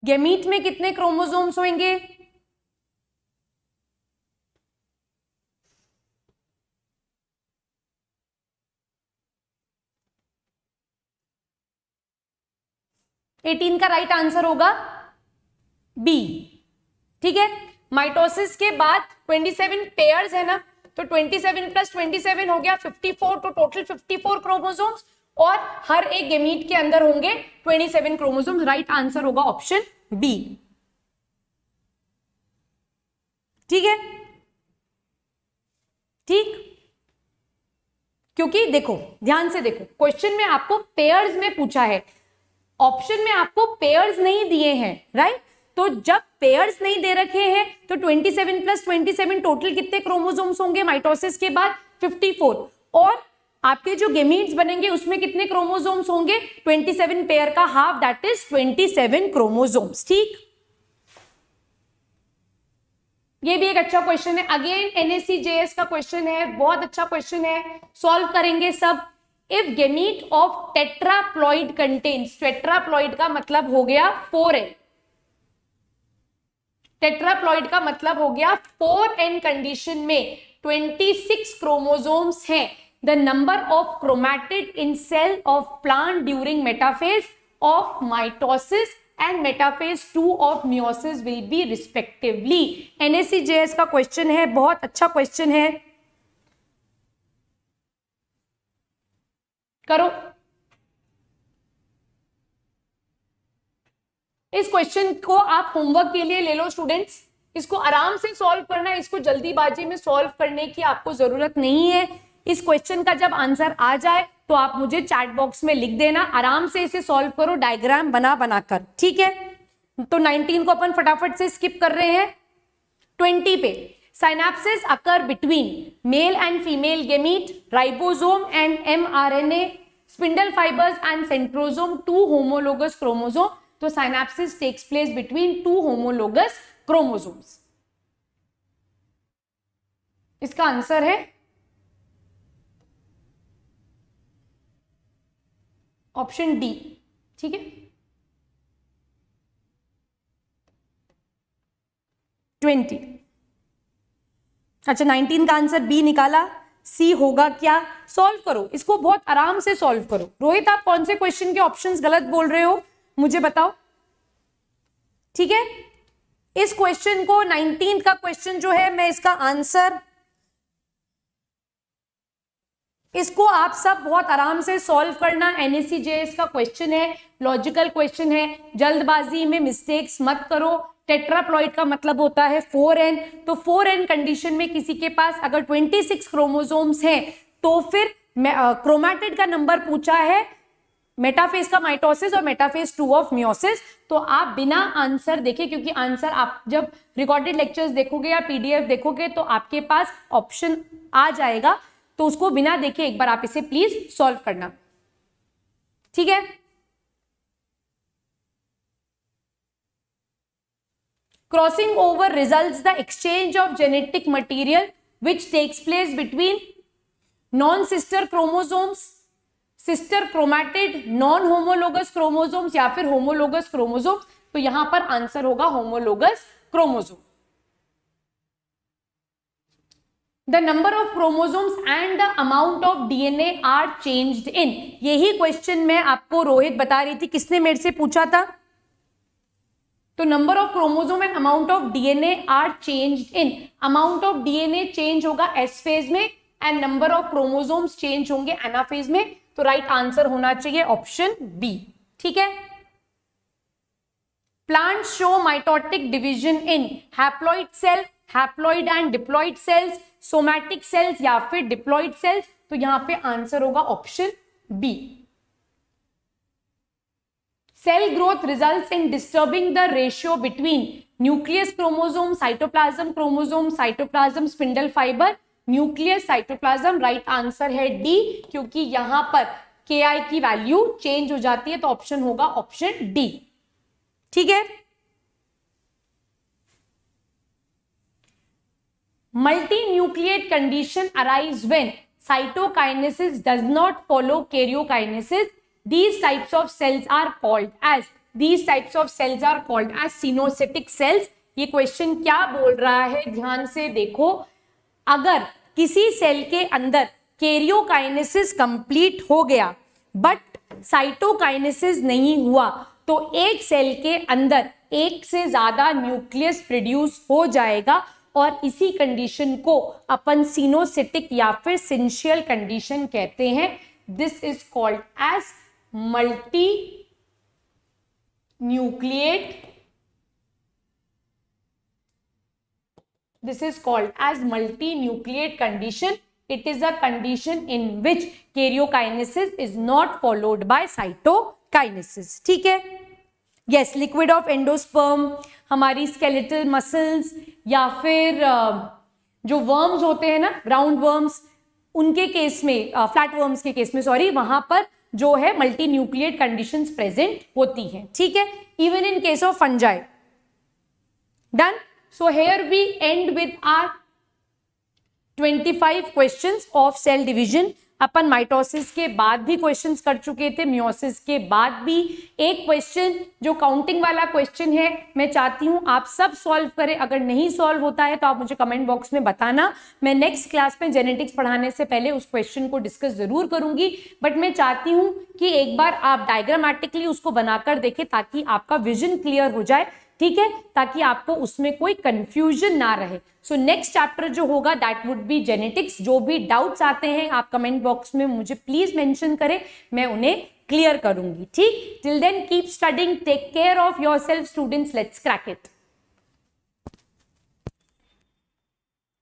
Gamete में कितने chromosomes होंगे? Eighteen का right answer होगा B. ठीक है, mitosis के बाद 27 pairs है ना, तो 27 प्लस 27 हो गया 54, तो टोटल 54 क्रोमोसोम्स, और हर एक गेमीट के अंदर होंगे 27 क्रोमोसोम्स। राइट आंसर होगा ऑप्शन बी। ठीक है, ठीक, क्योंकि देखो ध्यान से देखो, क्वेश्चन में आपको पेयर्स में पूछा है, ऑप्शन में आपको पेयर्स नहीं दिए हैं, राइट? तो जब पेयर्स नहीं दे रखे हैं तो 27 प्लस 27 टोटल कितने क्रोमोसोम्स होंगे माइटोसिस के बाद? 54। और आपके जो गेमीट्स बनेंगे उसमें कितने क्रोमोसोम्स होंगे? 27 पेयर का हाफ, दैट इज 27 क्रोमोसोम्स। ठीक, ये भी एक अच्छा क्वेश्चन है, अगेन NSE-JS का क्वेश्चन है, बहुत अच्छा क्वेश्चन है, सॉल्व करेंगे सब। If gamete of tetraploid contains, tetraploid का मतलब हो गया 4n, टेट्राप्लॉइड का मतलब हो गया 4n कंडीशन में 26 क्रोमोसोम्स हैं। The number of chromatid in cell of plant during metaphase of mitosis and metaphase 2 of meiosis will be respectively. NSE-JS का क्वेश्चन है, बहुत अच्छा क्वेश्चन है, करो। इस क्वेश्चन को आप होमवर्क के लिए ले लो स्टूडेंट्स, इसको आराम से सॉल्व करना है, इसको जल्दीबाजी में सॉल्व करने की आपको जरूरत नहीं है। इस क्वेश्चन का जब आंसर आ जाए तो आप मुझे चैट बॉक्स में लिख देना, आराम से इसे सॉल्व करो डायग्राम बना बनाकर। ठीक है, तो 19 को अपन फटाफट से स्किप कर रहे हैं। 20 पे, synapsis occur between male and female gamete, ribosome and mRNA, spindle fibres and centrosome, 2 homologous chromosome. तो synapsis takes place between 2 homologous chromosomes. इसका आंसर है ऑप्शन डी। ठीक है, 20। अच्छा, 19 का आंसर बी निकाला, सी होगा क्या? सॉल्व करो इसको, बहुत आराम से सॉल्व करो। रोहित, आप कौन से क्वेश्चन के ऑप्शंस गलत बोल रहे हो मुझे बताओ। ठीक है, इस क्वेश्चन को 19 का क्वेश्चन जो है, मैं इसका आंसर, इसको आप सब बहुत आराम से सॉल्व करना। NSE-JS का क्वेश्चन है, लॉजिकल क्वेश्चन है, जल्दबाजी में मिस्टेक्स मत करो। टेट्राप्लॉइड का मतलब होता है 4n, तो 4n कंडीशन में किसी के पास अगर 26 क्रोमोसोम्स हैं तो फिर क्रोमैटिड का नंबर पूछा है, मेटाफेज का माइटोसिस और मेटाफेज 2 ऑफ मियोसिस। तो आप बिना आंसर देखे, क्योंकि आंसर आप जब रिकॉर्डेड लेक्चर्स देखोगे या PDF देखोगे तो आपके पास ऑप्शन आ जाएगा, तो उसको बिना देखे एक बार आप इसे प्लीज सॉल्व करना। ठीक है, crossing over results the exchange of genetic material which takes place between non sister chromosomes, sister chromatid, non homologous chromosomes या फिर होमोलोगस क्रोमोसोम्स। तो यहां पर आंसर होगा homologous chromosome. The number of chromosomes and the amount of DNA are changed in, यही question मैं आपको रोहित बता रही थी, किसने मेरे से पूछा था? तो number of chromosome and amount of DNA are changed in, amount of DNA change होगा S फेज में and number of chromosomes change होंगे एनाफेज में। तो राइट आंसर होना चाहिए ऑप्शन बी। ठीक है, plants show mitotic division in haploid cell, haploid and diploid cells, somatic cells या फिर डिप्लॉइड सेल्स। तो यहां पे आंसर होगा option B. Cell growth results in disturbing the ratio between nucleus chromosome, cytoplasm chromosome, cytoplasm spindle fibre, nucleus cytoplasm. Right answer है D, क्योंकि यहां पर Ki की वैल्यू चेंज हो जाती है, तो ऑप्शन होगा ऑप्शन डी। ठीक है, multinucleate condition arise when cytokinesis does not follow karyokinesis. These types of cells are called as, these types of cells are called as coenocytic cells. ये question क्या बोल रहा है, ध्यान से देखो। अगर किसी सेल के अंदर कैरियोकाइनेसिस कंप्लीट हो गया बट साइटोकाइनेसिस नहीं हुआ, तो एक सेल के अंदर एक से ज्यादा न्यूक्लियस प्रोड्यूस हो जाएगा और इसी कंडीशन को अपन सिनोसिटिक या फिर सिंशियल कंडीशन कहते हैं। This is called as multinucleate, this is called as multinucleate condition. It is a condition in which karyokinesis is not followed by cytokinesis. ठीक है? Yes, liquid of endosperm, हमारी skeletal muscles या फिर जो worms होते हैं ना, round worms, उनके केस में, flat worms के केस में सॉरी, वहां पर जो है multinucleate conditions present होती हैं। ठीक है? Even in case of fungi. Done? So here we end with our 25 questions of cell division. Upon mitosis के बाद भी क्वेश्चंस कर चुके थे, मियोसिस के बाद भी। एक क्वेश्चन जो काउंटिंग वाला क्वेश्चन है, मैं चाहती हूं आप सब सॉल्व करें। अगर नहीं सॉल्व होता है तो आप मुझे कमेंट बॉक्स में बताना। मैं नेक्स्ट क्लास में जेनेटिक्स पढ़ाने से पहले उस क्वेश्चन को डिस्कस जरूर करूंगी, बट मैं चाहती हूं कि एक बार आप डायग्रामेटिकली उसको बनाकर देखें ताकि आपका विजन क्लियर हो जाए। ठीक है? ताकि आपको उसमें कोई कंफ्यूजन ना रहे। सो नेक्स्ट चैप्टर जो होगा दैट वुड बी जेनेटिक्स। जो भी डाउट्स आते हैं आप कमेंट बॉक्स में मुझे प्लीज मेंशन करें, मैं उन्हें क्लियर करूंगी। ठीक? Till then keep studying, take care of yourself students, let's crack it.